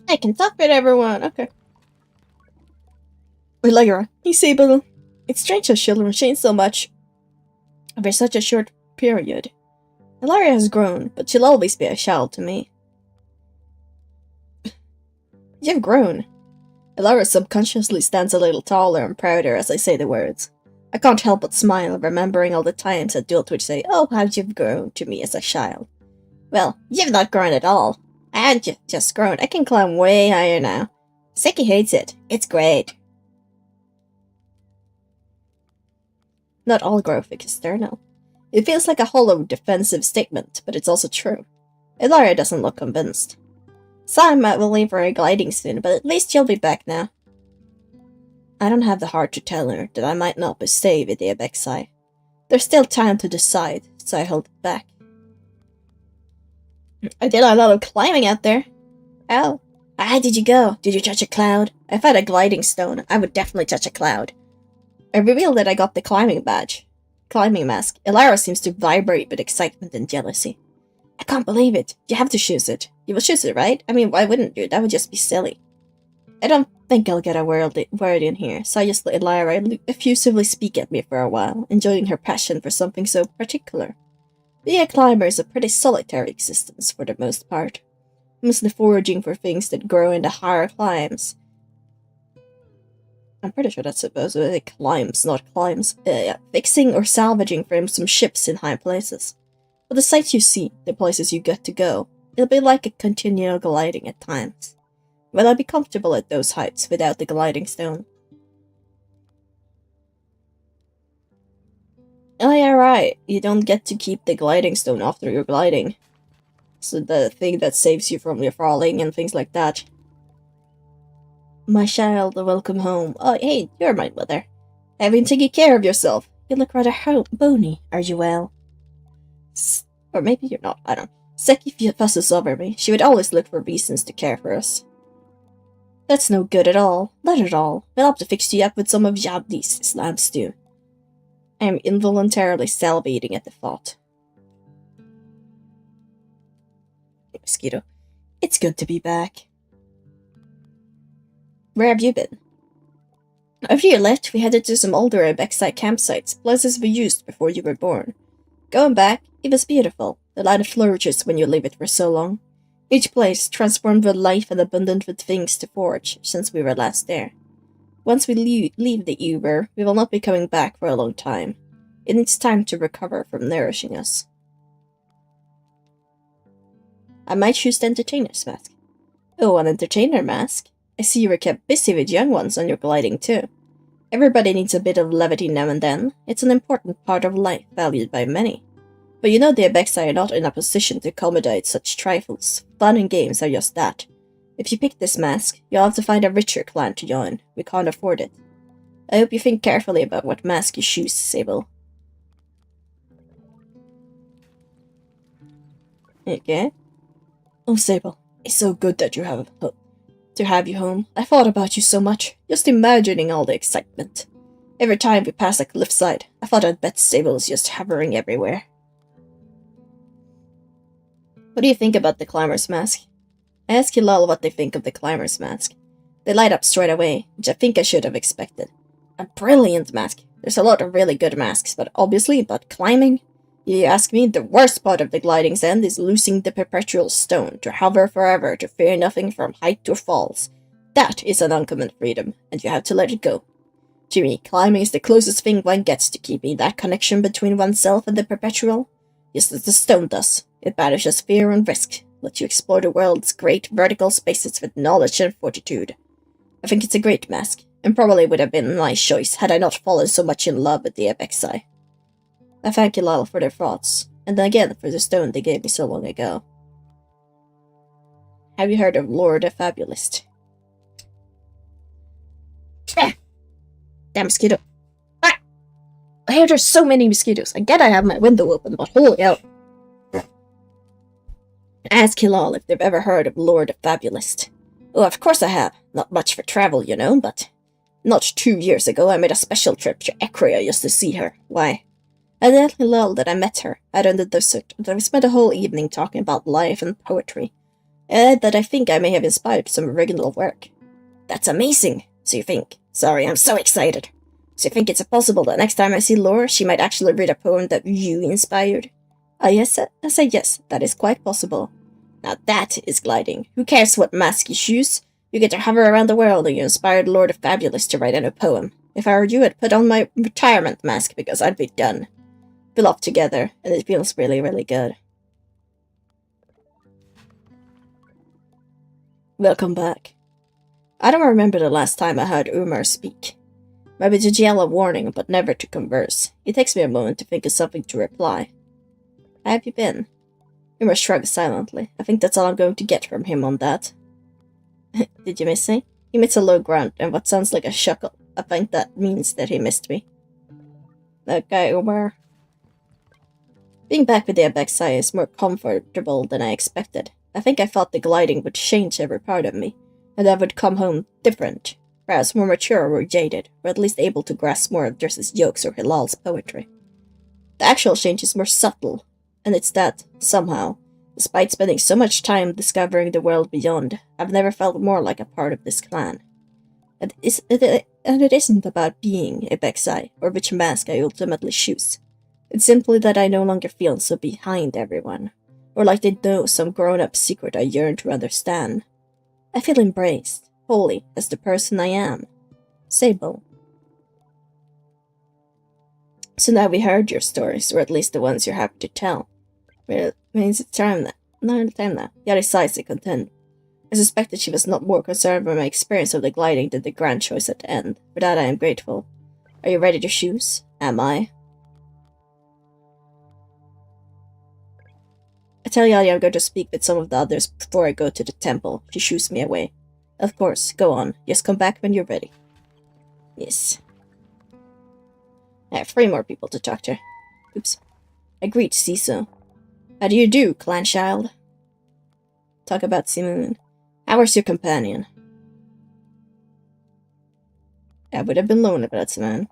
[SPEAKER 1] I can talk with everyone. Okay. Wait, Lyra. Hey, Sable. It's strange how children change so much over such a short period. Ilaria has grown, but she'll always be a child to me. You've grown. Ilaria subconsciously stands a little taller and prouder as I say the words. I can't help but smile, remembering all the times adults would say, "Oh, how you've grown," to me as a child. Well, you've not grown at all. I haven't just grown. I can climb way higher now. Seki hates it. It's great. Not all growth is external. It feels like a hollow, defensive statement, but it's also true. Ilaria doesn't look convinced. Sam will leave for a gliding soon, but at least she'll be back now. I don't have the heart to tell her that I might not stay with the Abexai. There's still time to decide, so I hold it back. I did a lot of climbing out there. Oh. Ah, did you go? Did you touch a cloud? If I had a gliding stone, I would definitely touch a cloud. I revealed that I got the climbing badge. Climbing mask. Elara seems to vibrate with excitement and jealousy. I can't believe it. You have to choose it. You will choose it, right? I mean, why wouldn't you? That would just be silly. I don't think I'll get a word in here, so I just let Elara effusively speak at me for a while, enjoying her passion for something so particular. Being a climber is a pretty solitary existence for the most part, mostly foraging for things that grow in the higher climes. I'm pretty sure that's supposed to be climbs, not climbs. Yeah. Fixing or salvaging from some ships in high places. But the sights you see, the places you get to go, it'll be like a continual gliding at times. Will I be comfortable at those heights without the gliding stone? Oh yeah, right. You don't get to keep the gliding stone after you're gliding. So the thing that saves you from your falling and things like that. My child, welcome home. Oh, hey, you're my mother. Have been taking care of yourself. You look rather bony. Are you well? Or maybe you're not, I don't know. Seki fusses over me. She would always look for reasons to care for us. That's no good at all. Not at all. We'll have to fix you up with some of Yabdi's slab stew. I am involuntarily salivating at the thought. Mosquito. It's good to be back. Where have you been? After you left, we headed to some older backside campsites, places we used before you were born. Going back, it was beautiful. The land flourishes when you leave it for so long. Each place transformed with life and abundant with things to forage since we were last there. Once we leave the Uber, we will not be coming back for a long time. It needs time to recover from nourishing us. I might choose the entertainer's mask. Oh, an entertainer mask? I see you were kept busy with young ones on your gliding too. Everybody needs a bit of levity now and then. It's an important part of life, valued by many. But you know the Abexai are not in a position to accommodate such trifles. Fun and games are just that. If you pick this mask, you'll have to find a richer clan to join. We can't afford it. I hope you think carefully about what mask you choose, Sable. Okay. Oh, Sable, it's so good that you have you home. I thought about you so much, just imagining all the excitement. Every time we pass a cliffside, I thought I'd bet Sable is just hovering everywhere. What do you think about the climber's mask? I asked Hilal what they think of the climber's mask. They light up straight away, which I think I should have expected. A brilliant mask. There's a lot of really good masks, but obviously, climbing? You ask me, the worst part of the gliding's end is losing the perpetual stone, to hover forever, to fear nothing from height or falls. That is an uncommon freedom, and you have to let it go. To me, climbing is the closest thing one gets to keeping that connection between oneself and the perpetual. Just as the stone does. It banishes fear and risk, lets you explore the world's great vertical spaces with knowledge and fortitude. I think it's a great mask, and probably would have been a nice choice had I not fallen so much in love with the Abexai. I thank Hilal for their thoughts, and then again for the stone they gave me so long ago. Have you heard of Lord the Fabulist? Damn mosquito. Ah! I hear there's so many mosquitoes. I get I have my window open, but holy hell. Ask Hilal if they've ever heard of Lord the Fabulist. Oh, of course I have. Not much for travel, you know, but not 2 years ago I made a special trip to Ekria just to see her. Why? I told Hilal that I met her out in the desert, and we spent a whole evening talking about life and poetry. And that I think I may have inspired some original work. That's amazing, so you think. Sorry, I'm so excited. So you think it's possible that next time I see Laura, she might actually read a poem that you inspired? Yes, I say yes, that is quite possible. Now that is gliding. Who cares what mask you choose? You get to hover around the world and you inspired Lord of Fabulous to write a new poem. If I were you, I'd put on my retirement mask because I'd be done. Feel off together, and it feels really, really good. Welcome back. I don't remember the last time I heard Umar speak. Maybe to yell a warning, but never to converse. It takes me a moment to think of something to reply. How have you been? Umar shrugged silently. I think that's all I'm going to get from him on that. Did you miss me? He emits a low grunt and what sounds like a chuckle. I think that means that he missed me. Okay, Umar. Being back with the Abexai is more comfortable than I expected. I think I thought the gliding would change every part of me, and I would come home different, perhaps more mature or jaded, or at least able to grasp more of Dress's jokes or Hilal's poetry. The actual change is more subtle, and it's that, somehow, despite spending so much time discovering the world beyond, I've never felt more like a part of this clan. And it isn't about being a Bexai, or which mask I ultimately choose. It's simply that I no longer feel so behind everyone, or like they know some grown-up secret I yearn to understand. I feel embraced, wholly, as the person I am. Sable. So now we heard your stories, or at least the ones you're happy to tell. Well, it's time now. Yari sighs in content. I suspected she was not more concerned by my experience of the gliding than the grand choice at the end. For that I am grateful. Are you ready to choose? Am I? I tell Yari I'm going to speak with some of the others before I go to the temple. She shoos me away. Of course, go on. Just come back when you're ready. Yes. I have 3 more people to talk to. Oops. I greet Siso. How do you do, clan child? Talk about Simoon. How is your companion? I would have been lonely without Simone.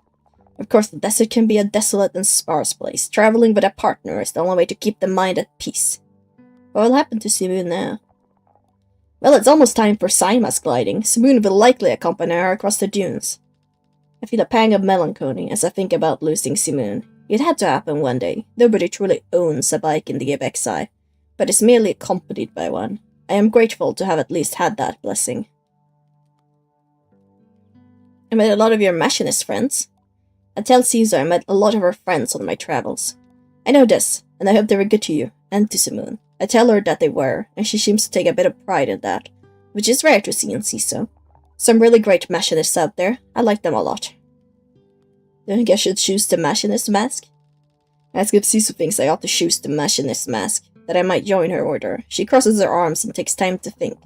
[SPEAKER 1] Of course, the desert can be a desolate and sparse place. Traveling with a partner is the only way to keep the mind at peace. What will happen to Simoon now? Well, it's almost time for Saima's gliding. Simoon will likely accompany her across the dunes. I feel a pang of melancholy as I think about losing Simoon. It had to happen one day. Nobody truly owns a bike in the Abexai, but is merely accompanied by one. I am grateful to have at least had that blessing. I met a lot of your machinist friends. I tell Caesar I met a lot of her friends on my travels. I know this, and I hope they were good to you, and to Simoon. I tell her that they were, and she seems to take a bit of pride in that, which is rare to see in Ciso. Some really great machinists out there. I like them a lot. Do you think I should choose the machinist mask? I ask if Ciso thinks I ought to choose the machinist mask, that I might join her order. She crosses her arms and takes time to think.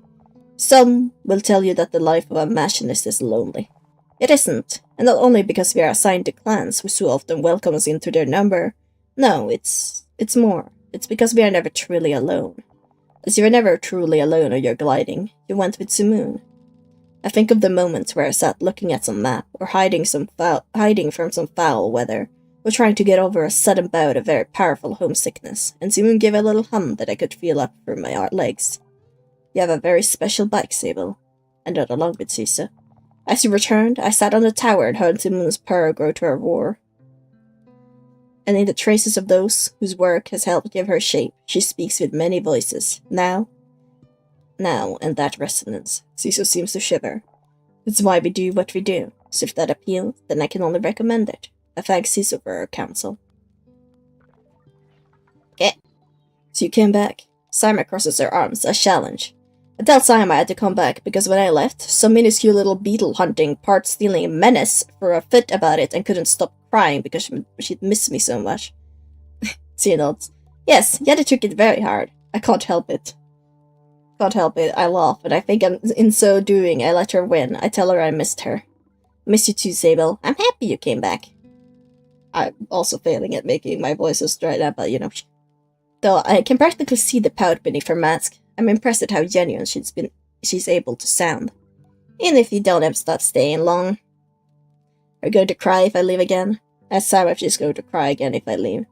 [SPEAKER 1] Some will tell you that the life of a machinist is lonely. It isn't, and not only because we are assigned to clans who so often welcome us into their number. No, it's more. It's because we are never truly alone. As you are never truly alone on your gliding, you went with Simoon. I think of the moments where I sat looking at some map, or hiding from some foul weather, or trying to get over a sudden bout of very powerful homesickness, and Simoon gave a little hum that I could feel up through my legs. You have a very special bike, Sable. I nodded along with Cisa. As you returned, I sat on the tower and heard Simoon's purr grow to a roar. And in the traces of those whose work has helped give her shape, she speaks with many voices. Now, and that resonance. Ciso seems to shiver. It's why we do what we do, so if that appeals, then I can only recommend it. I thank Ciso for her counsel. Okay. So you came back. Saima crosses her arms, a challenge. I tell Saima I had to come back because when I left, some minuscule little beetle-hunting, part-stealing menace threw a fit about it and couldn't stop crying because she'd missed me so much. She nods. Yes, Yeti took it very hard. I can't help it. I laugh, and I think in so doing, I let her win. I tell her I missed her. Miss you too, Sable. I'm happy you came back. I'm also failing at making my voice so straight up, but though I can practically see the pout beneath her mask, I'm impressed at how genuine she's able to sound. Even if you don't ever start staying long. Are you going to cry if I leave again? Ask Sarah if she's going to cry again if I leave.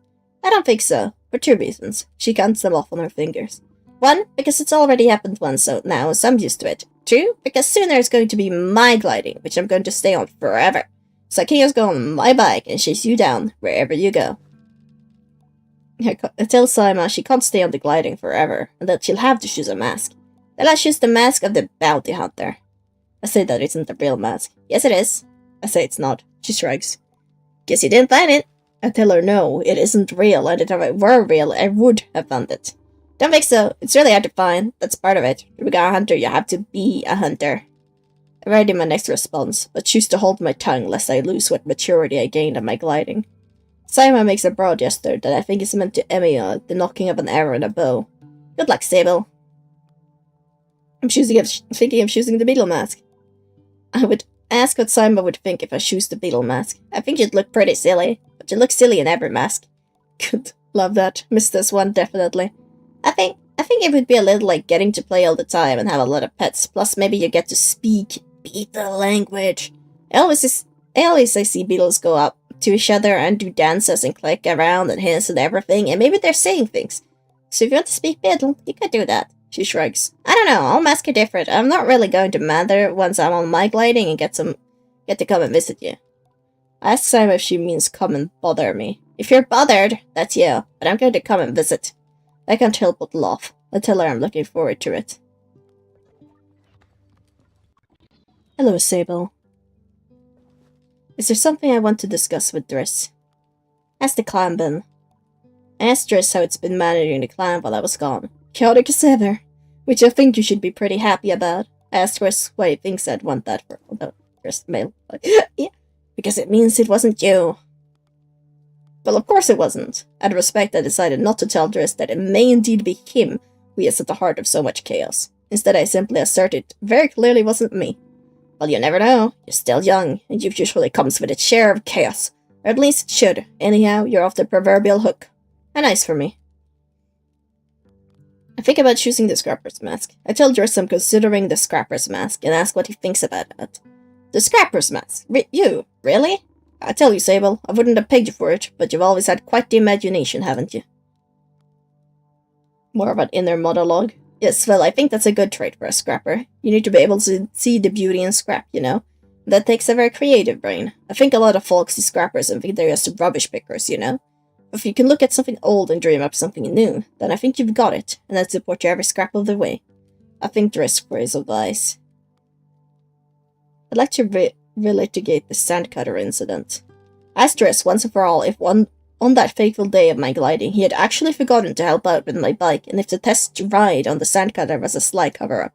[SPEAKER 1] I don't think so, for 2 reasons. She counts them off on her fingers. 1, because it's already happened once, so I'm used to it. 2, because soon there's going to be my gliding, which I'm going to stay on forever. So I can just go on my bike and chase you down wherever you go. I tell Saima she can't stay on the gliding forever, and that she'll have to choose a mask. Then I choose the mask of the bounty hunter. I say that isn't the real mask. Yes, it is. I say it's not. She shrugs. Guess you didn't find it. I tell her no, it isn't real, and if it were real, I would have found it. Don't think so. It's really hard to find. That's part of it. To become a hunter, you have to be a hunter. I write in my next response, but choose to hold my tongue lest I lose what maturity I gained on my gliding. Saima makes a broad gesture that I think is meant to emulate the knocking of an arrow in a bow. Good luck, Sable. I'm thinking of choosing the beetle mask. I would ask what Saima would think if I choose the beetle mask. I think you'd look pretty silly, but you look silly in every mask. Good. Love that. Missed this one, definitely. I think it would be a little like getting to play all the time and have a lot of pets. Plus, maybe you get to speak beetle language. I see beetles go up to each other and do dances and click around and hiss and everything, and maybe they're saying things. So if you want to speak beetle, you could do that. She shrugs. I don't know, all masks are different. I'm not really going to matter once I'm on my gliding and get to come and visit you. I ask Sam if she means come and bother me. If you're bothered, that's you, but I'm going to come and visit. I can't help but laugh. I tell her I'm looking forward to it. Hello, Sable. Is there something I want to discuss with Driss? How's the clan been? I asked Driss how it's been managing the clan while I was gone. Chaotic as ever, which I think you should be pretty happy about. I asked Driss why he thinks I'd want that for, although Driss male. Yeah, because it means it wasn't you. Well, of course it wasn't. Out of respect, I decided not to tell Driss that it may indeed be him who is at the heart of so much chaos. Instead, I simply asserted it very clearly wasn't me. Well, you never know. You're still young, and youth usually comes with its share of chaos. Or at least it should. Anyhow, you're off the proverbial hook. And nice for me. I think about choosing the Scrapper's Mask. I tell Driss I'm considering the Scrapper's Mask, and ask what he thinks about it. The Scrapper's Mask? You? Really? I tell you, Sable, I wouldn't have paid you for it, but you've always had quite the imagination, haven't you? More of an inner monologue. Yes, well, I think that's a good trait for a scrapper. You need to be able to see the beauty in scrap, you know? That takes a very creative brain. I think a lot of folks see scrappers and think they're just rubbish pickers, you know? If you can look at something old and dream up something new, then I think you've got it, and I'd support you every scrap of the way. I think there is ways of advice. I'd like to relitigate the sandcutter incident. I asked Driss once and for all if on that fateful day of my gliding, he had actually forgotten to help out with my bike, and if the test ride on the sandcutter was a sly cover-up.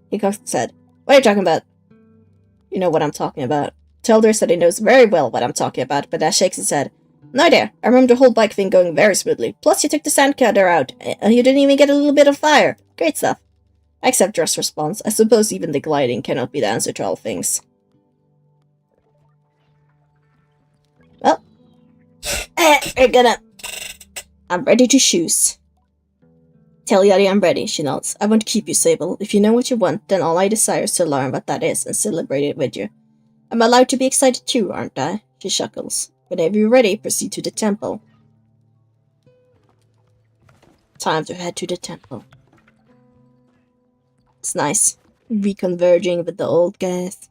[SPEAKER 1] He cocked his head. What are you talking about? You know what I'm talking about. Tell Driss that he knows very well what I'm talking about, but shakes his head. No idea. I remember the whole bike thing going very smoothly. Plus, you took the sandcutter out, and you didn't even get a little bit of fire. Great stuff. I accept Driss' response. I suppose even the gliding cannot be the answer to all things. Well, I'm ready to choose. Tell Yari I'm ready, she nods. I won't keep you, Sable. If you know what you want, then all I desire is to learn what that is and celebrate it with you. I'm allowed to be excited too, aren't I? She chuckles. Whenever you're ready, proceed to the temple. Time to head to the temple. It's nice. Reconverging with the old guys.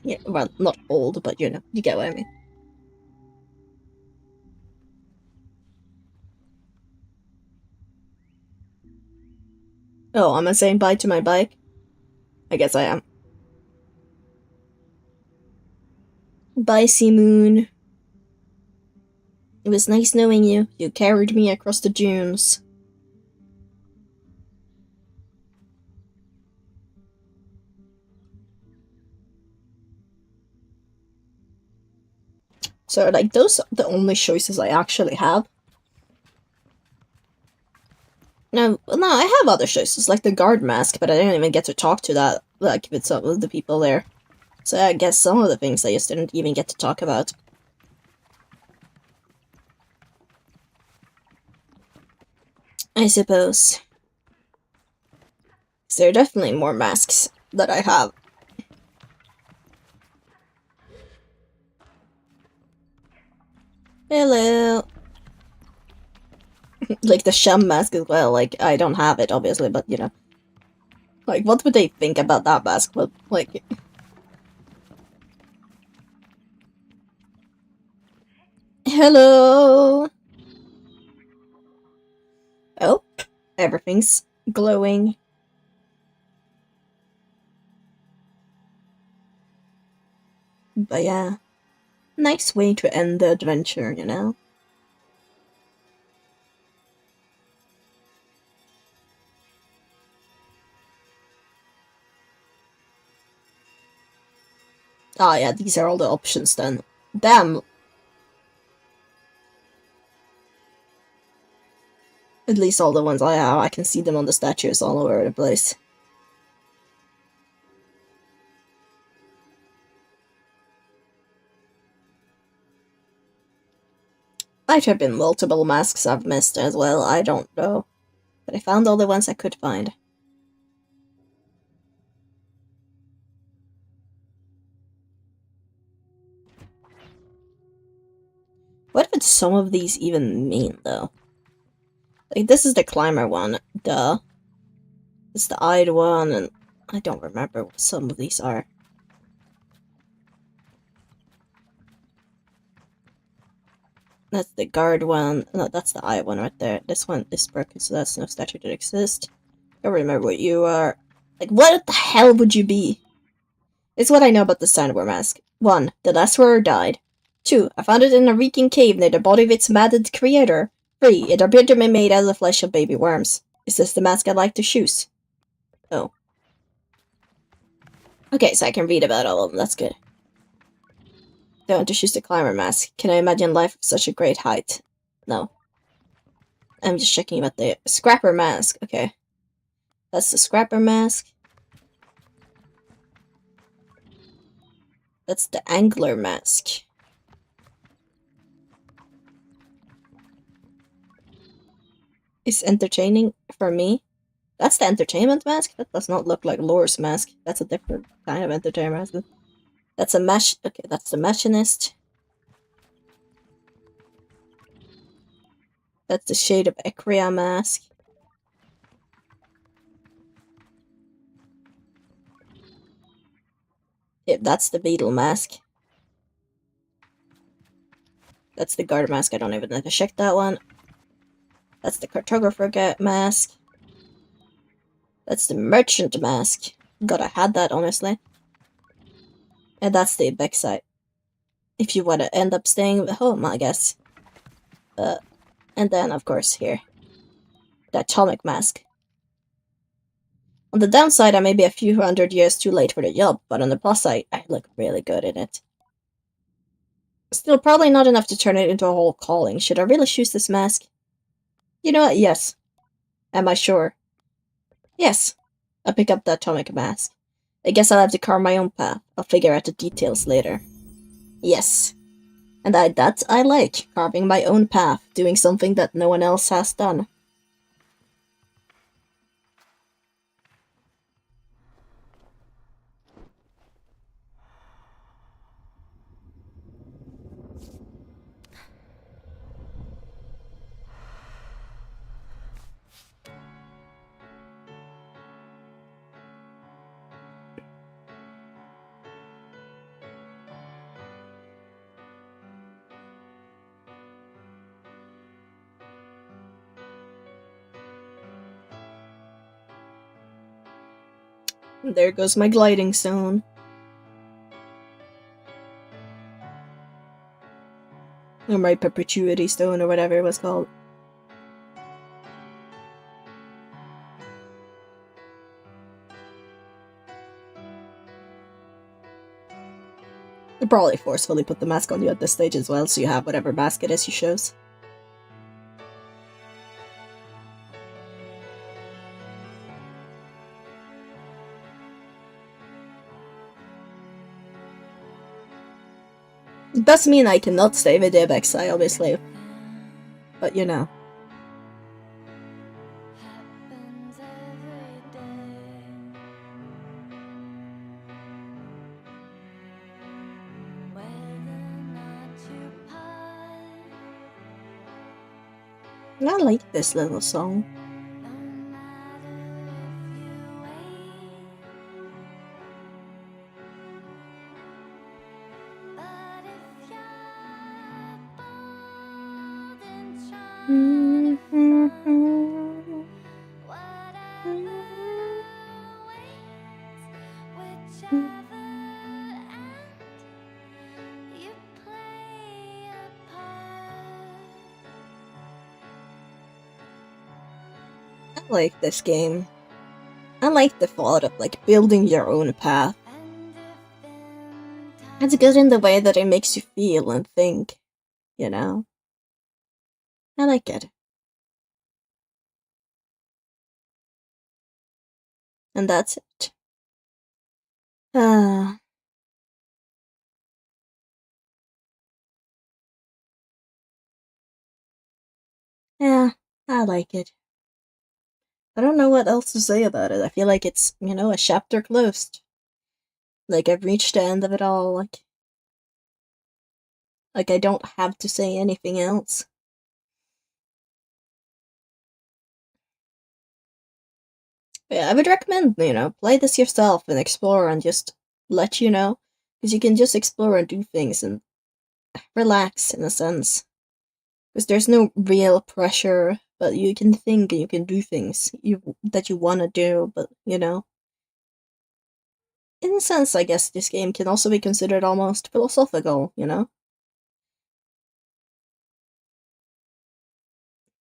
[SPEAKER 1] Yeah, well, not old, but you know, you get what I mean. Oh, am I saying bye to my bike? I guess I am. Bye, Seamoon. It was nice knowing you. You carried me across the dunes. So, like, those are the only choices I actually have. No, I have other choices, like the guard mask, but I didn't even get to talk to that, like, with some of the people there. So I guess some of the things I just didn't even get to talk about. I suppose. There are definitely more masks that I have. Hello. Like the Sham mask as well, like, I don't have it, obviously, but, you know. Like, what would they think about that mask? But, like... Hello! Oh, everything's glowing. But yeah, nice way to end the adventure, you know? Ah yeah, these are all the options then. Damn! At least all the ones I have, I can see them on the statues all over the place. Might have been multiple masks I've missed as well, I don't know. But I found all the ones I could find. What would some of these even mean, though? Like, this is the climber one, duh. It's the eyed one, and I don't remember what some of these are. That's the guard one. No, that's the eye one right there. This one is broken, so that's no statue that exists. I don't remember what you are. Like, what the hell would you be? It's what I know about the Sandworm mask. 1. The last wearer died. 2. I found it in a reeking cave near the body of its maddened creator. 3. It appeared to be made out of the flesh of baby worms. Is this the mask I'd like to choose? Oh. Okay, so I can read about all of them. That's good. Don't want to choose the climber mask. Can I imagine life of such a great height? No. I'm just checking about the scrapper mask. Okay. That's the scrapper mask. That's the angler mask. It's entertaining for me. That's the entertainment mask? That does not look like Lore's mask. That's a different kind of entertainment mask. That's a mesh. Okay, that's the machinist. That's the Shade of Ecria mask. Yeah, that's the beetle mask. That's the guard mask. I don't even know to check that one. That's the cartographer mask. That's the merchant mask. God, I had that, honestly. And that's the backside. If you want to end up staying home, I guess. And then, of course, here. The atomic mask. On the downside, I may be a few hundred years too late for the job, but on the plus side, I look really good in it. Still, probably not enough to turn it into a whole calling. Should I really choose this mask? You know what? Yes. Am I sure? Yes. I'll pick up the atomic mask. I guess I'll have to carve my own path. I'll figure out the details later. Yes. And that I like, carving my own path, doing something that no one else has done. There goes my gliding stone. Or my perpetuity stone, or whatever it was called. They'll probably forcefully put the mask on you at this stage as well, so you have whatever mask it is he shows. It does mean I cannot stay with Debex, obviously. But you know. I like this little song. I like this game. I like the thought of like building your own path. It's good in the way that it makes you feel and think, you know? I like it. And that's it. Ah. Yeah, I like it. I don't know what else to say about it. I feel like it's, a chapter closed. Like I've reached the end of it all. Like I don't have to say anything else. Yeah, I would recommend, play this yourself and explore and just let you know. Because you can just explore and do things and relax in a sense. Because there's no real pressure, but you can think and you can do things that you want to do, but in a sense, I guess this game can also be considered almost philosophical.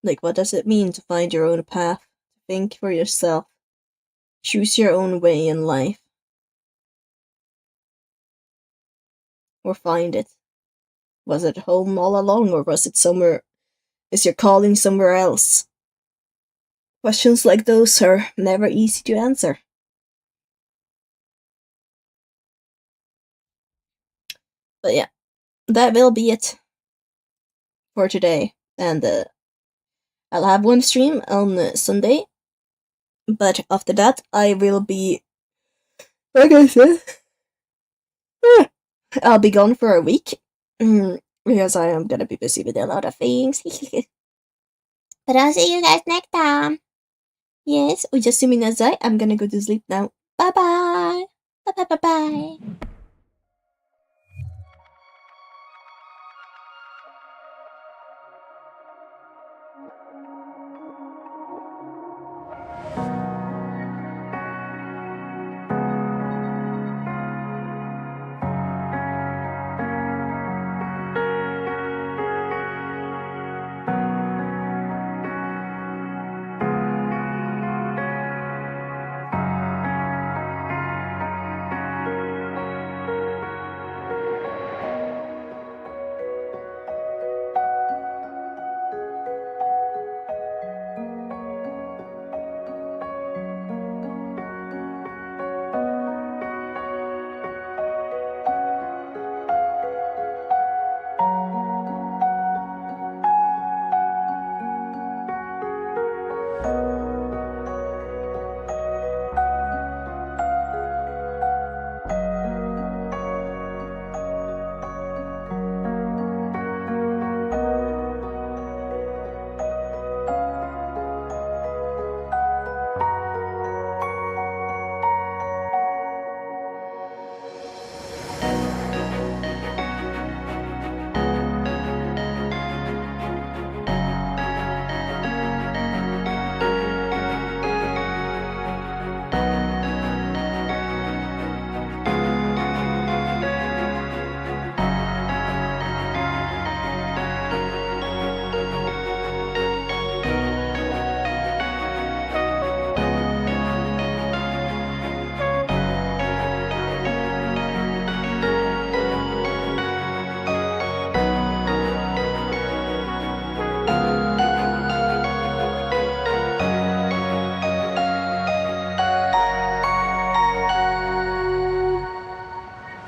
[SPEAKER 1] Like, what does it mean to find your own path? Think for yourself. Choose your own way in life. Or find it. Was it home all along, or was it somewhere? Is your calling somewhere else? Questions like those are never easy to answer. But yeah, that will be it for today. And I'll have one stream on Sunday. But after that, I will be, like I said, I'll be gone for a week. Because I am gonna be busy with a lot of things. But I'll see you guys next time. Yes, uyasumi nasai. I'm gonna go to sleep now. Bye bye. Bye bye bye bye.